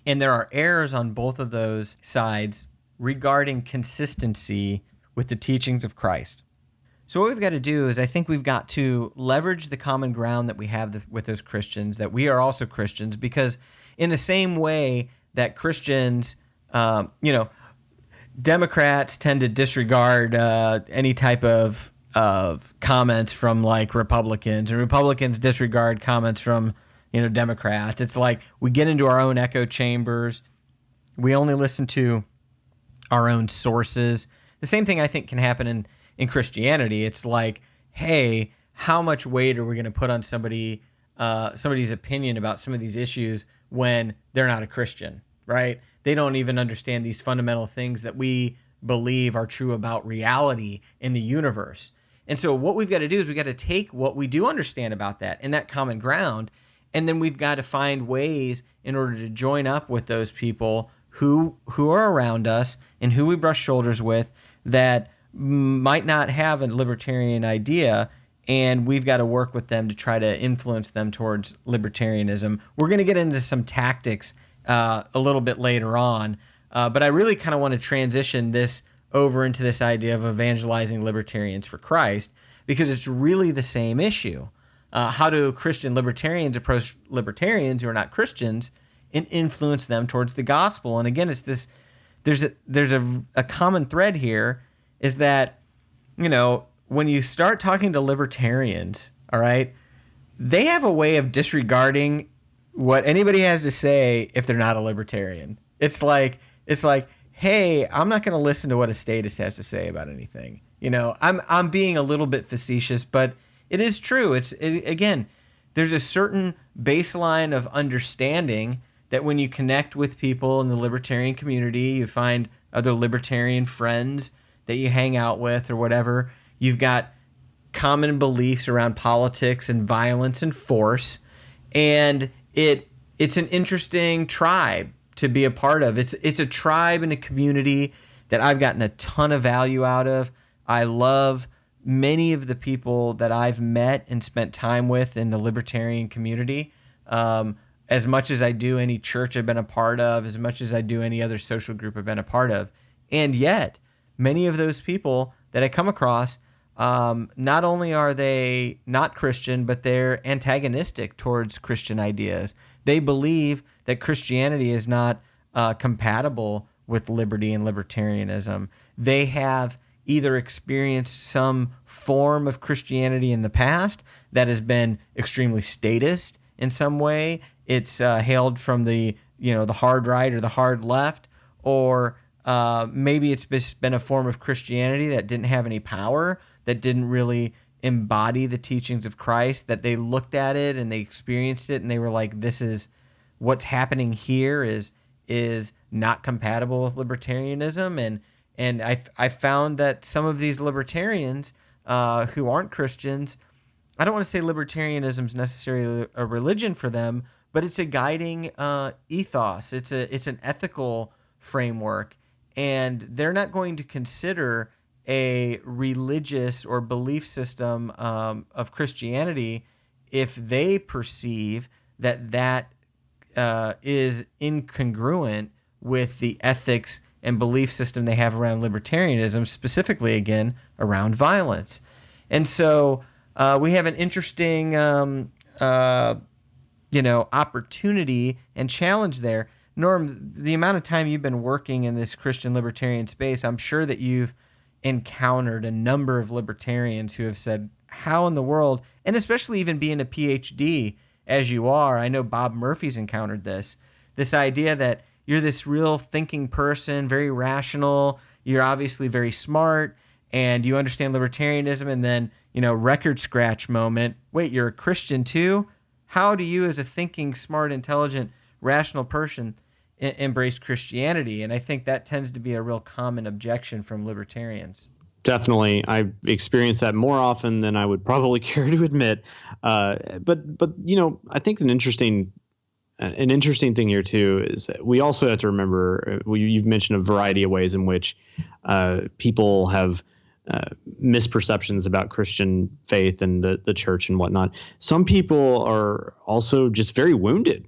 And there are errors on both of those sides regarding consistency with the teachings of Christ. So what we've got to do is I think we've got to leverage the common ground that we have with those Christians, that we are also Christians, because in the same way that Christians, Democrats tend to disregard any type of comments from like Republicans, and Republicans disregard comments from Democrats. It's like we get into our own echo chambers. We only listen to our own sources. The same thing I think can happen in Christianity. It's like, hey, how much weight are we going to put on somebody's opinion about some of these issues when they're not a Christian, right? They don't even understand these fundamental things that we believe are true about reality in the universe. And so what we've got to do is we've got to take what we do understand about that and that common ground, and then we've got to find ways in order to join up with those people who are around us and who we brush shoulders with that might not have a libertarian idea, and we've got to work with them to try to influence them towards libertarianism. We're going to get into some tactics a little bit later on, but I really kind of want to transition this over into this idea of evangelizing libertarians for Christ, because it's really the same issue. How do Christian libertarians approach libertarians who are not Christians and influence them towards the gospel? And again, it's this. There's a common thread here, is that when you start talking to libertarians, all right, they have a way of disregarding what anybody has to say if they're not a libertarian. It's like, hey, I'm not going to listen to what a statist has to say about anything. I'm being a little bit facetious, but it is true. Again, there's a certain baseline of understanding that when you connect with people in the libertarian community, you find other libertarian friends that you hang out with or whatever. You've got common beliefs around politics and violence and force, and it's an interesting tribe to be a part of. It's a tribe and a community that I've gotten a ton of value out of. I love many of the people that I've met and spent time with in the libertarian community, as much as I do any church I've been a part of, as much as I do any other social group I've been a part of. And yet, many of those people that I come across, not only are they not Christian, but they're antagonistic towards Christian ideas. They believe that Christianity is not compatible with liberty and libertarianism. They have either experienced some form of Christianity in the past that has been extremely statist in some way. It's hailed from the hard right or the hard left, or maybe it's just been a form of Christianity that didn't have any power, that didn't really embody the teachings of Christ, that they looked at it and they experienced it and they were like, this is what's happening here is not compatible with libertarianism. And I found that some of these libertarians who aren't Christians, I don't want to say libertarianism is necessarily a religion for them, but it's a guiding ethos. It's an ethical framework, and they're not going to consider a religious or belief system of Christianity if they perceive that is incongruent with the ethics and belief system they have around libertarianism, specifically, again, around violence. And so we have an interesting opportunity and challenge there. Norm, the amount of time you've been working in this Christian libertarian space, I'm sure that you've encountered a number of libertarians who have said, how in the world, and especially even being a PhD as you are, I know Bob Murphy's encountered this idea that you're this real thinking person, very rational, you're obviously very smart, and you understand libertarianism, and then, record scratch moment, wait, you're a Christian too? How do you as a thinking, smart, intelligent, rational person embrace Christianity? And I think that tends to be a real common objection from libertarians. Definitely. I've experienced that more often than I would probably care to admit. But I think an interesting thing here too is that we also have to remember, you've mentioned a variety of ways in which people have misperceptions about Christian faith and the church and whatnot. Some people are also just very wounded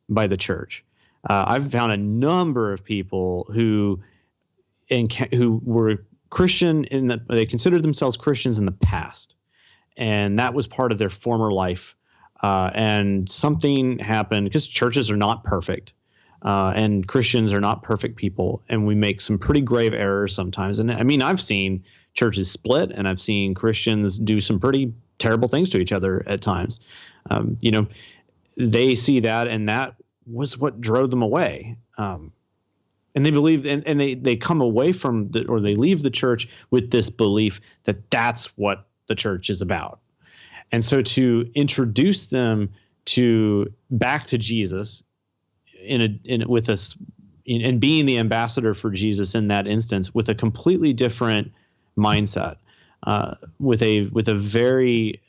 by the church. I've found a number of people who were Christian they considered themselves Christians in the past, and that was part of their former life. And something happened, because churches are not perfect, and Christians are not perfect people, and we make some pretty grave errors sometimes. And I mean, I've seen churches split, and I've seen Christians do some pretty terrible things to each other at times. They see that, and that was what drove them away. And they believe, and they come away from or they leave the church with this belief that that's what the church is about. And so to introduce them back to Jesus and being the ambassador for Jesus in that instance with a completely different mindset, with a very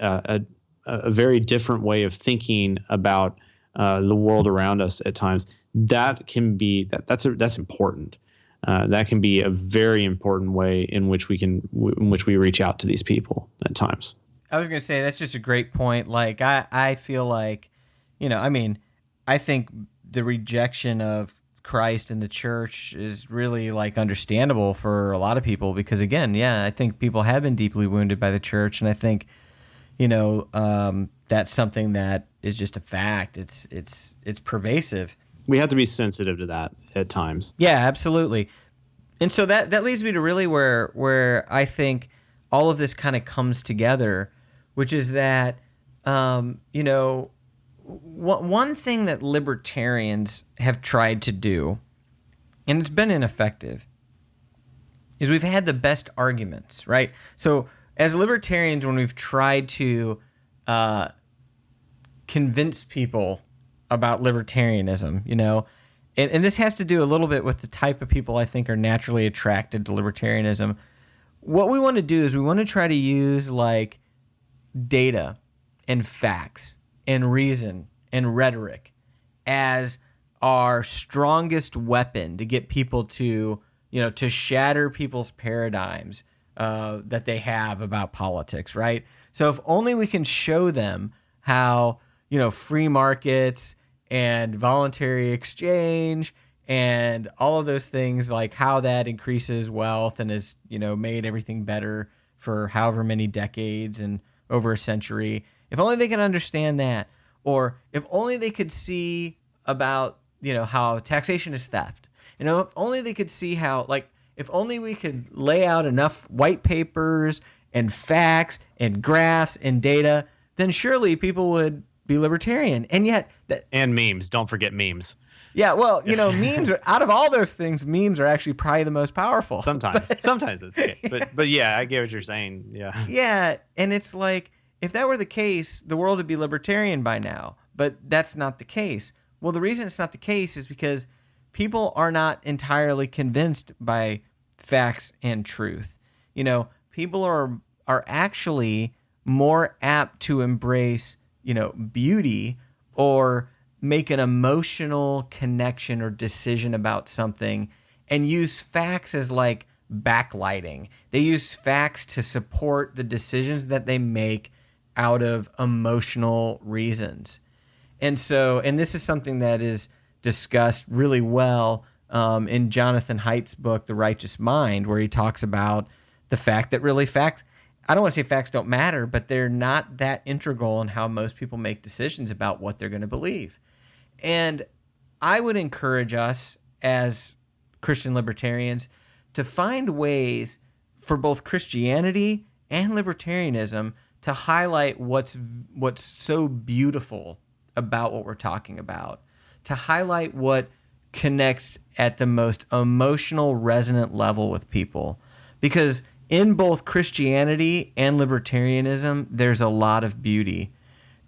different way of thinking about the world around us at times, that's important. That can be a very important way in which we reach out to these people at times. I was going to say, that's just a great point. Like, I feel like, I think the rejection of Christ and the church is really like understandable for a lot of people because, again, I think people have been deeply wounded by the church. And I think, that's something that is just a fact. It's pervasive. We have to be sensitive to that at times. Yeah, absolutely. And so that leads me to really where I think all of this kind of comes together, which is that, one thing that libertarians have tried to do, and it's been ineffective, is we've had the best arguments, right? So as libertarians, when we've tried to convince people about libertarianism, and this has to do a little bit with the type of people I think are naturally attracted to libertarianism. What we want to do is we want to try to use like data and facts and reason and rhetoric as our strongest weapon to get people to shatter people's paradigms that they have about politics, right? So if only we can show them how, free markets and voluntary exchange and all of those things, like how that increases wealth and has, made everything better for however many decades and over a century. If only they can understand that, or if only they could see about, how taxation is theft. If only they could see how, if only we could lay out enough white papers and facts and graphs and data, then surely people would be libertarian. And yet... And memes. Don't forget memes. Yeah, well, memes are, out of all those things, memes are actually probably the most powerful. Sometimes it's the case. But yeah, I get what you're saying. Yeah. Yeah, and it's like, if that were the case, the world would be libertarian by now. But that's not the case. Well, the reason it's not the case is because people are not entirely convinced by facts and truth. People are actually more apt to embrace, beauty or make an emotional connection or decision about something and use facts as like backlighting. They use facts to support the decisions that they make out of emotional reasons. And this is something that is discussed really well in Jonathan Haidt's book, The Righteous Mind, where he talks about the fact that really facts, I don't want to say facts don't matter, but they're not that integral in how most people make decisions about what they're going to believe. And I would encourage us as Christian libertarians to find ways for both Christianity and libertarianism to highlight what's so beautiful about what we're talking about, to highlight what connects at the most emotional, resonant level with people. Because in both Christianity and libertarianism, there's a lot of beauty.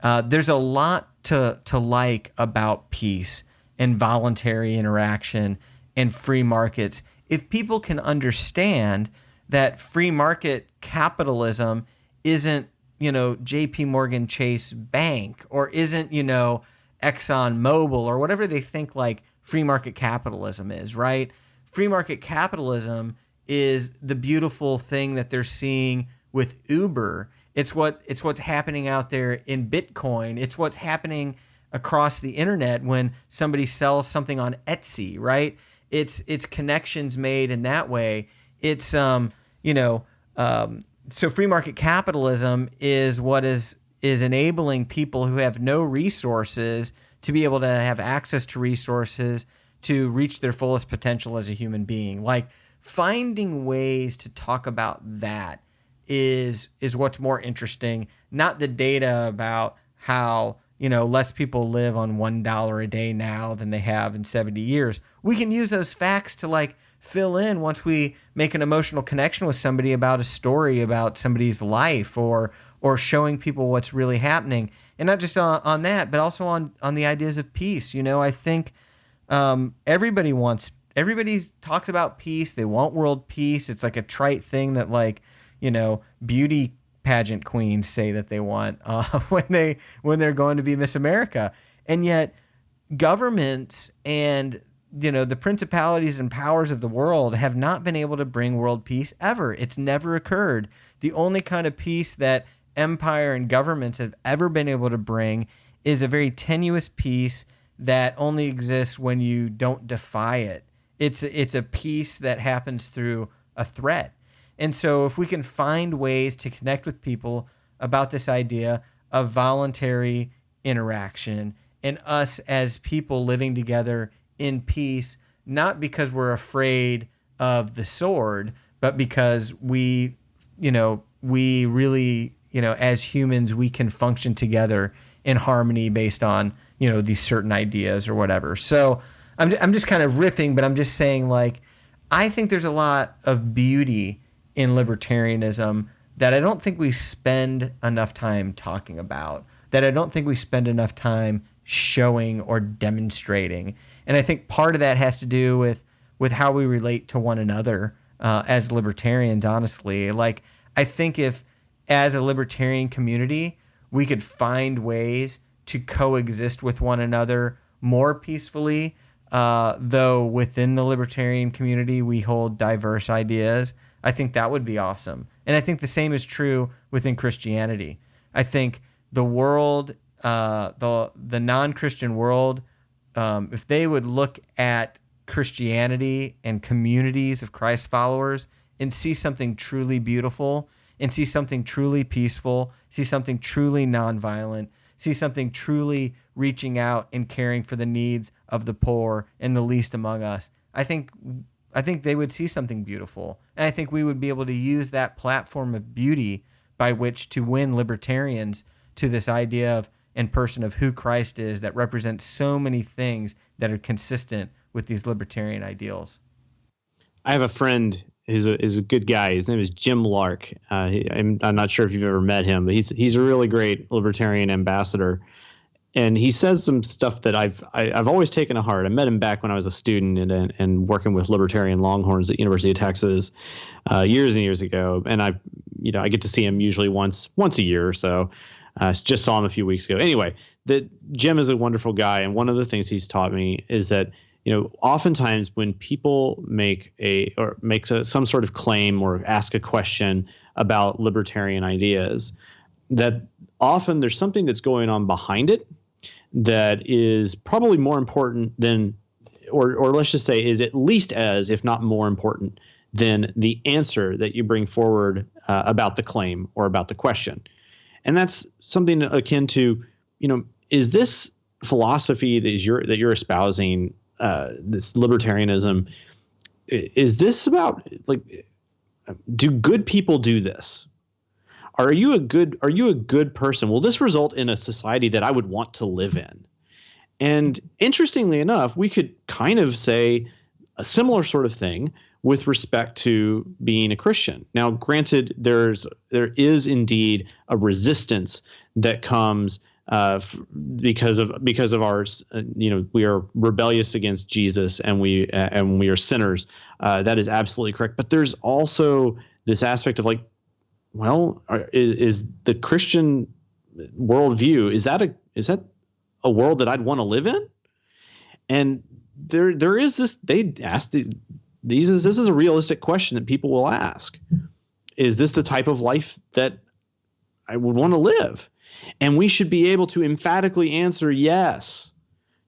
There's a lot to like about peace and voluntary interaction and free markets. If people can understand that free market capitalism isn't, JP Morgan Chase Bank, or isn't, Exxon Mobil, or whatever they think like free market capitalism is, right? Free market capitalism is the beautiful thing that they're seeing with Uber. It's what's happening out there in Bitcoin. It's what's happening across the internet when somebody sells something on Etsy, right? It's connections made in that way. It's so free market capitalism is what is enabling people who have no resources to be able to have access to resources to reach their fullest potential as a human being. Like, finding ways to talk about that is what's more interesting, not the data about how, less people live on $1 a day now than they have in 70 years. We can use those facts to like fill in once we make an emotional connection with somebody about a story about somebody's life, or showing people what's really happening. And not just on that, but also on the ideas of peace. I think everybody talks about peace. They want world peace. It's like a trite thing that beauty pageant queens say that they want when they're going to be Miss America. And yet governments and the principalities and powers of the world have not been able to bring world peace ever. It's never occurred. The only kind of peace that empire and governments have ever been able to bring is a very tenuous peace that only exists when you don't defy it. It's a peace that happens through a threat. And so if we can find ways to connect with people about this idea of voluntary interaction and us as people living together in peace, not because we're afraid of the sword, but because we really, as humans, we can function together in harmony based on, these certain ideas or whatever. So I'm just kind of riffing, but I'm just saying, like, I think there's a lot of beauty in libertarianism that I don't think we spend enough time talking about, that I don't think we spend enough time showing or demonstrating. And I think part of that has to do with how we relate to one another as libertarians, honestly. Like, I think if, as a libertarian community, we could find ways to coexist with one another more peacefully, though within the libertarian community we hold diverse ideas, I think that would be awesome. And I think the same is true within Christianity. I think the world, the non-Christian world, if they would look at Christianity and communities of Christ followers and see something truly beautiful, and see something truly peaceful, see something truly nonviolent, see something truly reaching out and caring for the needs of the poor and the least among us, I think they would see something beautiful. And I think we would be able to use that platform of beauty by which to win libertarians to this idea of and person of who Christ is that represents so many things that are consistent with these libertarian ideals. I have a friend who's a good guy. His name is Jim Lark. I'm not sure if you've ever met him, but he's a really great libertarian ambassador. And he says some stuff that I've always taken to heart. I met him back when I was a student and working with libertarian Longhorns at University of Texas years and years ago. And I get to see him usually once a year or so. Just saw him a few weeks ago. Anyway, Jim is a wonderful guy, and one of the things he's taught me is that oftentimes when people make some sort of claim or ask a question about libertarian ideas, that often there's something that's going on behind it that is probably more important than, or let's just say is at least as, if not more important than the answer that you bring forward about the claim or about the question. And that's something akin to, is this philosophy that you're espousing, this libertarianism, is this about, like, do good people do this? Are you a good person? Will this result in a society that I would want to live in? And interestingly enough, we could kind of say a similar sort of thing with respect to being a Christian. Now, granted, there is indeed a resistance that comes because of our, we are rebellious against Jesus and we are sinners. That is absolutely correct. But there's also this aspect of, like, well, is the Christian worldview, is that a world that I'd want to live in? And there is this. They ask this is a realistic question that people will ask. Is this the type of life that I would want to live? And we should be able to emphatically answer yes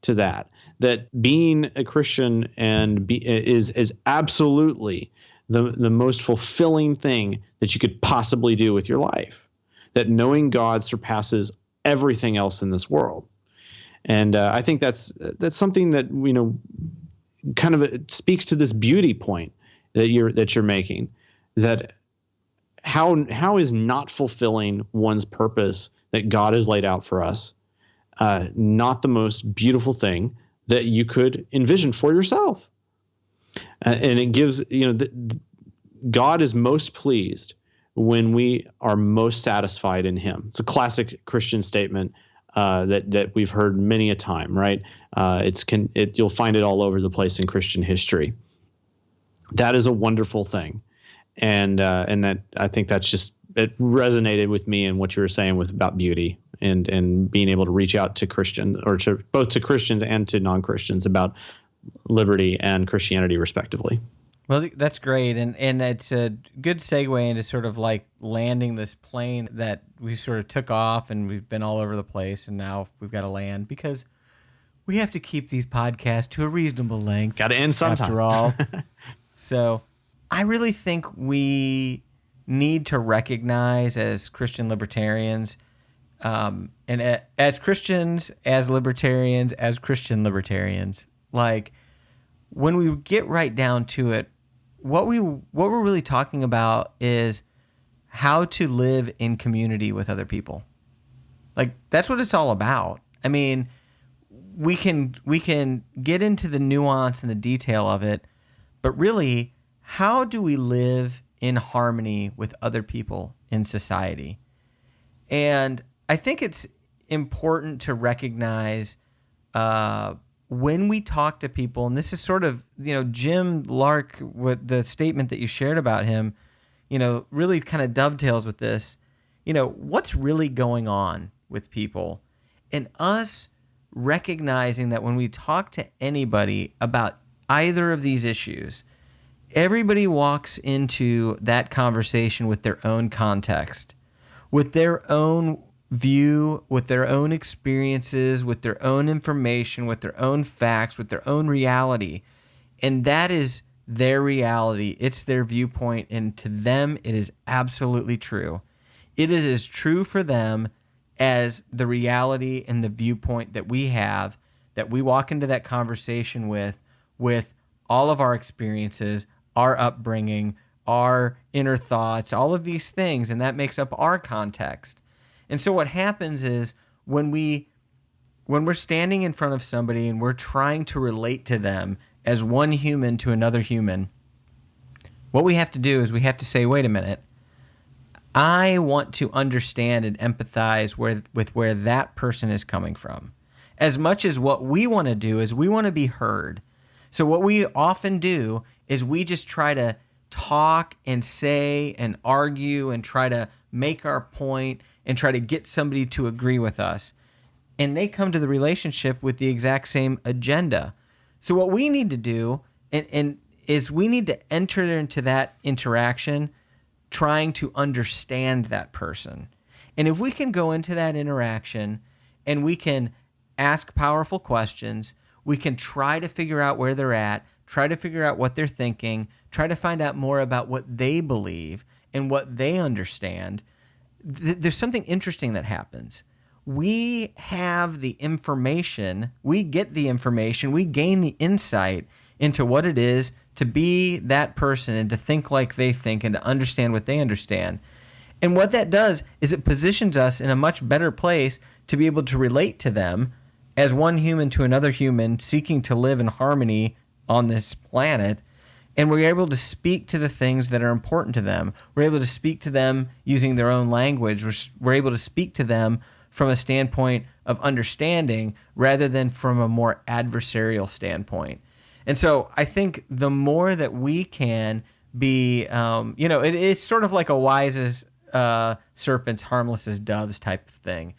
to that. That being a Christian is absolutely the most fulfilling thing that you could possibly do with your life. That knowing God surpasses everything else in this world. And I think that's something that kind of it speaks to this beauty point that you're making. That how is not fulfilling one's purpose that God has laid out for us not the most beautiful thing that you could envision for yourself? And it gives, God is most pleased when we are most satisfied in Him. It's a classic Christian statement that we've heard many a time, right? You'll find it all over the place in Christian history. That is a wonderful thing, and that I think that's just, it resonated with me and what you were saying about beauty and being able to reach out to Christians, or to both to Christians and to non-Christians, about liberty and Christianity respectively. Well, that's great, and it's a good segue into sort of like landing this plane that we sort of took off, and we've been all over the place, and now we've got to land because we have to keep these podcasts to a reasonable length. Got to end sometime, after all. So I really think we need to recognize, as Christian libertarians, and as Christians, as libertarians, as Christian libertarians, like, when we get right down to it, what we're really talking about is how to live in community with other people. Like, that's what it's all about. I mean, we can get into the nuance and the detail of it, but really, how do we live in harmony with other people in society? And I think it's important to recognize when we talk to people, and this is sort of, Jim Lark, with the statement that you shared about him, really kind of dovetails with this. What's really going on with people, and us recognizing that when we talk to anybody about either of these issues, everybody walks into that conversation with their own context, with their own view, with their own experiences, with their own information, with their own facts, with their own reality. And that is their reality. It's their viewpoint. And to them, it is absolutely true. It is as true for them as the reality and the viewpoint that we have, that we walk into that conversation with all of our experiences, our upbringing, our inner thoughts, all of these things. And that makes up our context. And so what happens is when we're standing in front of somebody and we're trying to relate to them as one human to another human, what we have to do is we have to say, wait a minute, I want to understand and empathize with where that person is coming from. As much as what we want to do is we want to be heard. So what we often do is we just try to talk and say and argue and try to make our point and try to get somebody to agree with us. And they come to the relationship with the exact same agenda. So what we need to do and is we need to enter into that interaction trying to understand that person. And if we can go into that interaction and we can ask powerful questions, we can try to figure out where they're at, try to figure out what they're thinking, try to find out more about what they believe and what they understand, there's something interesting that happens. We have the information, we get the information, we gain the insight into what it is to be that person and to think like they think and to understand what they understand. And what that does is it positions us in a much better place to be able to relate to them as one human to another human seeking to live in harmony on this planet. And we're able to speak to the things that are important to them. We're able to speak to them using their own language. We're able to speak to them from a standpoint of understanding rather than from a more adversarial standpoint. And so I think the more that we can be, it's sort of like a wise as serpents, harmless as doves type of thing.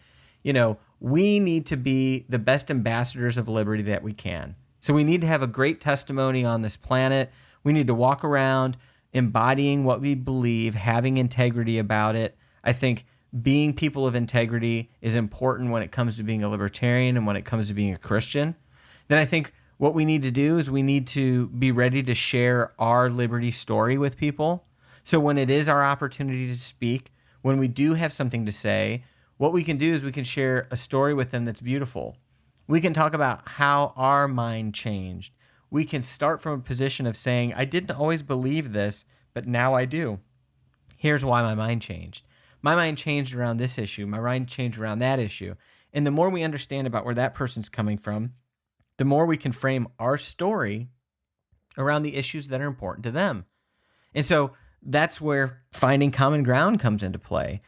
We need to be the best ambassadors of liberty that we can. So we need to have a great testimony on this planet. We need to walk around embodying what we believe, having integrity about it. I think being people of integrity is important when it comes to being a libertarian and when it comes to being a Christian. Then I think what we need to do is we need to be ready to share our liberty story with people. So when it is our opportunity to speak, when we do have something to say, what we can do is we can share a story with them that's beautiful. We can talk about how our mind changed. We can start from a position of saying, I didn't always believe this, but now I do. Here's why my mind changed. My mind changed around this issue. My mind changed around that issue. And the more we understand about where that person's coming from, the more we can frame our story around the issues that are important to them. And so that's where finding common ground comes into play.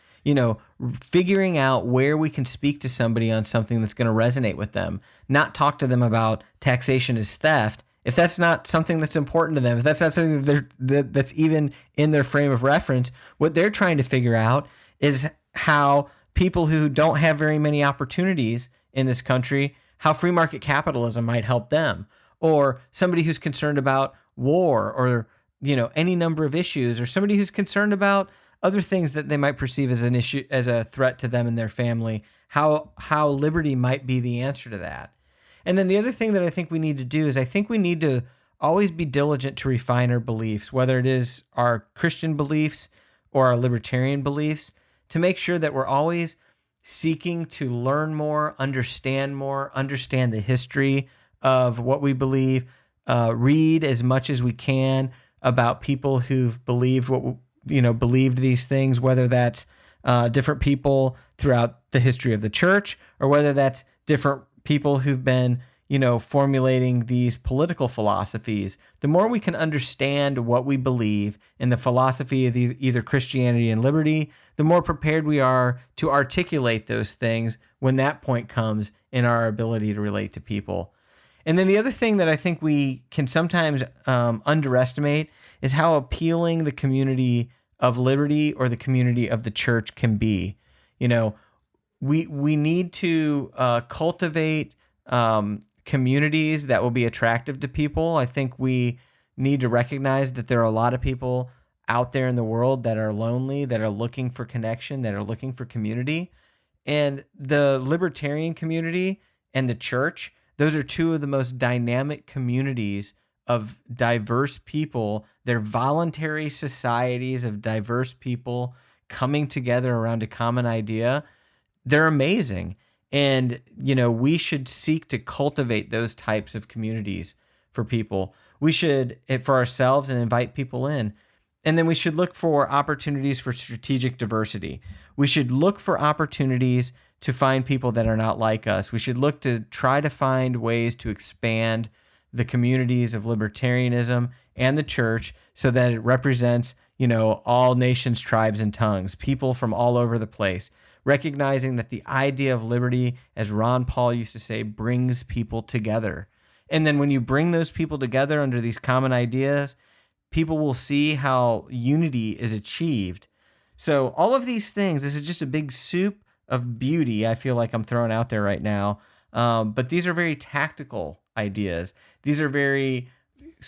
Figuring out where we can speak to somebody on something that's going to resonate with them, not talk to them about taxation as theft. If that's not something that's important to them, if that's not something that's even in their frame of reference, what they're trying to figure out is how people who don't have very many opportunities in this country, how free market capitalism might help them, or somebody who's concerned about war or any number of issues, or somebody who's concerned about other things that they might perceive as an issue, as a threat to them and their family, how liberty might be the answer to that. And then the other thing that I think we need to do is I think we need to always be diligent to refine our beliefs, whether it is our Christian beliefs or our libertarian beliefs, to make sure that we're always seeking to learn more, understand the history of what we believe, read as much as we can about people who've believed believed these things, whether that's different people throughout the history of the church, or whether that's different people who've been, formulating these political philosophies. The more we can understand what we believe in the philosophy of either Christianity and liberty, the more prepared we are to articulate those things when that point comes in our ability to relate to people. And then the other thing that I think we can sometimes underestimate is how appealing the community of liberty or the community of the church can be. We need to cultivate communities that will be attractive to people. I think we need to recognize that there are a lot of people out there in the world that are lonely, that are looking for connection, that are looking for community. And the libertarian community and the church, those are two of the most dynamic communities of diverse people. They're voluntary societies of diverse people coming together around a common idea. They're amazing. And, we should seek to cultivate those types of communities for people. We should, for ourselves, and invite people in. And then we should look for opportunities for strategic diversity. We should look for opportunities to find people that are not like us. We should look to try to find ways to expand the communities of libertarianism and the church so that it represents, all nations, tribes, and tongues, people from all over the place, recognizing that the idea of liberty, as Ron Paul used to say, brings people together. And then when you bring those people together under these common ideas, people will see how unity is achieved. So all of these things, this is just a big soup of beauty I feel like I'm throwing out there right now. But these are very tactical ideas. These are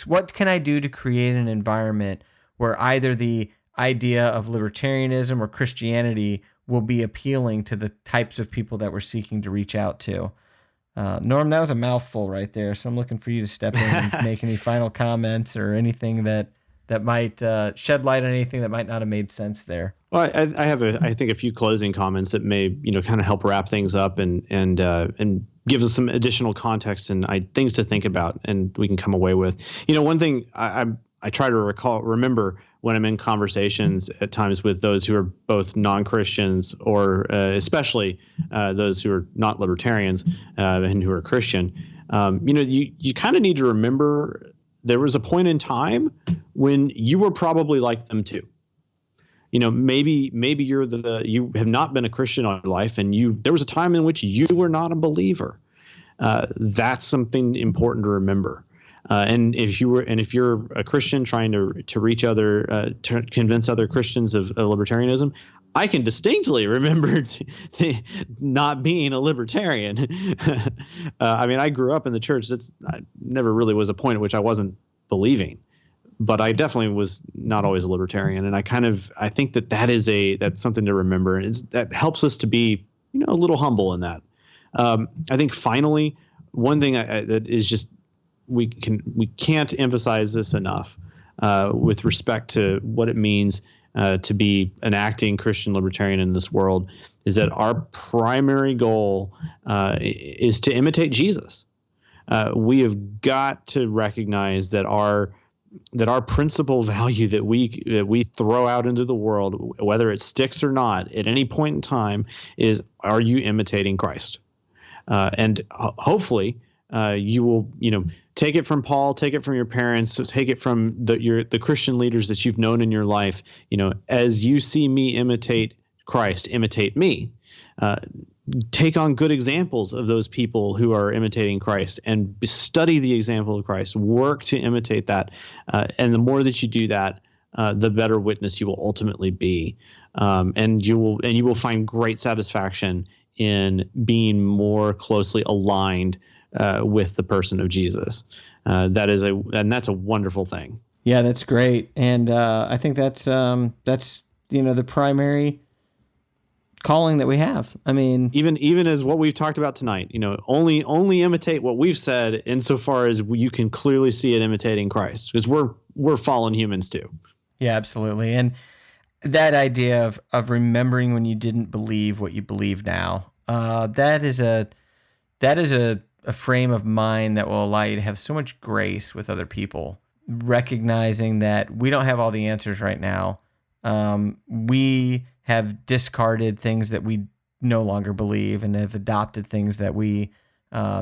what can I do to create an environment where either the idea of libertarianism or Christianity will be appealing to the types of people that we're seeking to reach out to. Norm, that was a mouthful right there, so I'm looking for you to step in and make any final comments or anything that might shed light on anything that might not have made sense there. Well, I have I think a few closing comments that may kind of help wrap things up and give us some additional context and things to think about, and we can come away with. One thing I try to remember when I'm in conversations at times with those who are both non-Christians or especially those who are not libertarians and who are Christian. You kind of need to remember there was a point in time when you were probably like them too. Maybe you have not been a Christian all your life, and there was a time in which you were not a believer. That's something important to remember. And if you're a Christian trying to reach to convince other Christians of libertarianism, I can distinctly remember not being a libertarian. I grew up in the church. I never really was a point at which I wasn't believing, but I definitely was not always a libertarian. And I think that's something to remember, and that helps us to be a little humble in that. I think finally, one thing that is just we can't emphasize this enough with respect to what it means to be an acting Christian libertarian in this world, is that our primary goal is to imitate Jesus. We have got to recognize that our principal value that we throw out into the world, whether it sticks or not, at any point in time, is, are you imitating Christ? And hopefully you will, take it from Paul, take it from your parents, take it from the Christian leaders that you've known in your life. As you see me imitate Christ, imitate me. Take on good examples of those people who are imitating Christ and study the example of Christ. Work to imitate that. And the more that you do that, the better witness you will ultimately be. And you will find great satisfaction in being more closely aligned with the person of Jesus. That's a wonderful thing. Yeah, that's great. And I think that's the primary calling that we have. Even as what we've talked about tonight, only imitate what we've said insofar as you can clearly see it imitating Christ, because we're fallen humans too. Yeah, absolutely. And that idea of remembering when you didn't believe what you believe now, that is a frame of mind that will allow you to have so much grace with other people, recognizing that we don't have all the answers right now. We have discarded things that we no longer believe and have adopted things that we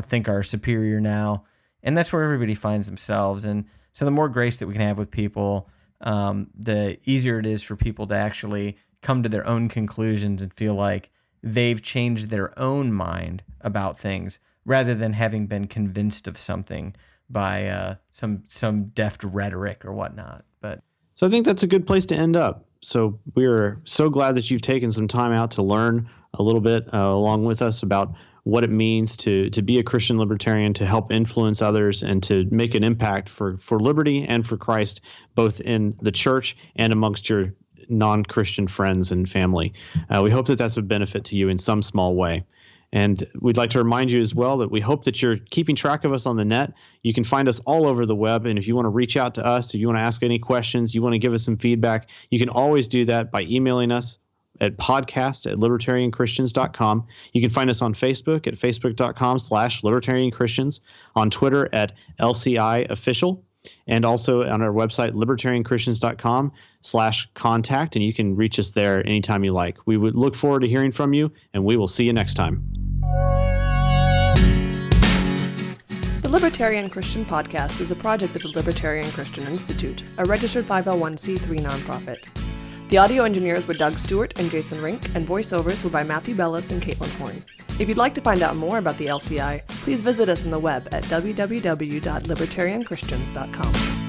think are superior now. And that's where everybody finds themselves. And so the more grace that we can have with people, the easier it is for people to actually come to their own conclusions and feel like they've changed their own mind about things, rather than having been convinced of something by some deft rhetoric or whatnot. So I think that's a good place to end up. So we are so glad that you've taken some time out to learn a little bit along with us about what it means to be a Christian libertarian, to help influence others, and to make an impact for liberty and for Christ, both in the church and amongst your non-Christian friends and family. We hope that that's a benefit to you in some small way. And we'd like to remind you as well that we hope that you're keeping track of us on the net. You can find us all over the web. And if you want to reach out to us, if you want to ask any questions, you want to give us some feedback, you can always do that by emailing us at podcast@libertarianchristians.com. You can find us on Facebook at facebook.com/libertarianchristians, on Twitter at LCI official, and also on our website, libertarianchristians.com/contact, and you can reach us there anytime you like. We would look forward to hearing from you, and we will see you next time. The Libertarian Christian Podcast is a project of the Libertarian Christian Institute, a registered 501c3 nonprofit. The audio engineers were Doug Stewart and Jason Rink, and voiceovers were by Matthew Bellis and Caitlin Horn. If you'd like to find out more about the LCI, please visit us on the web at www.libertarianchristians.com.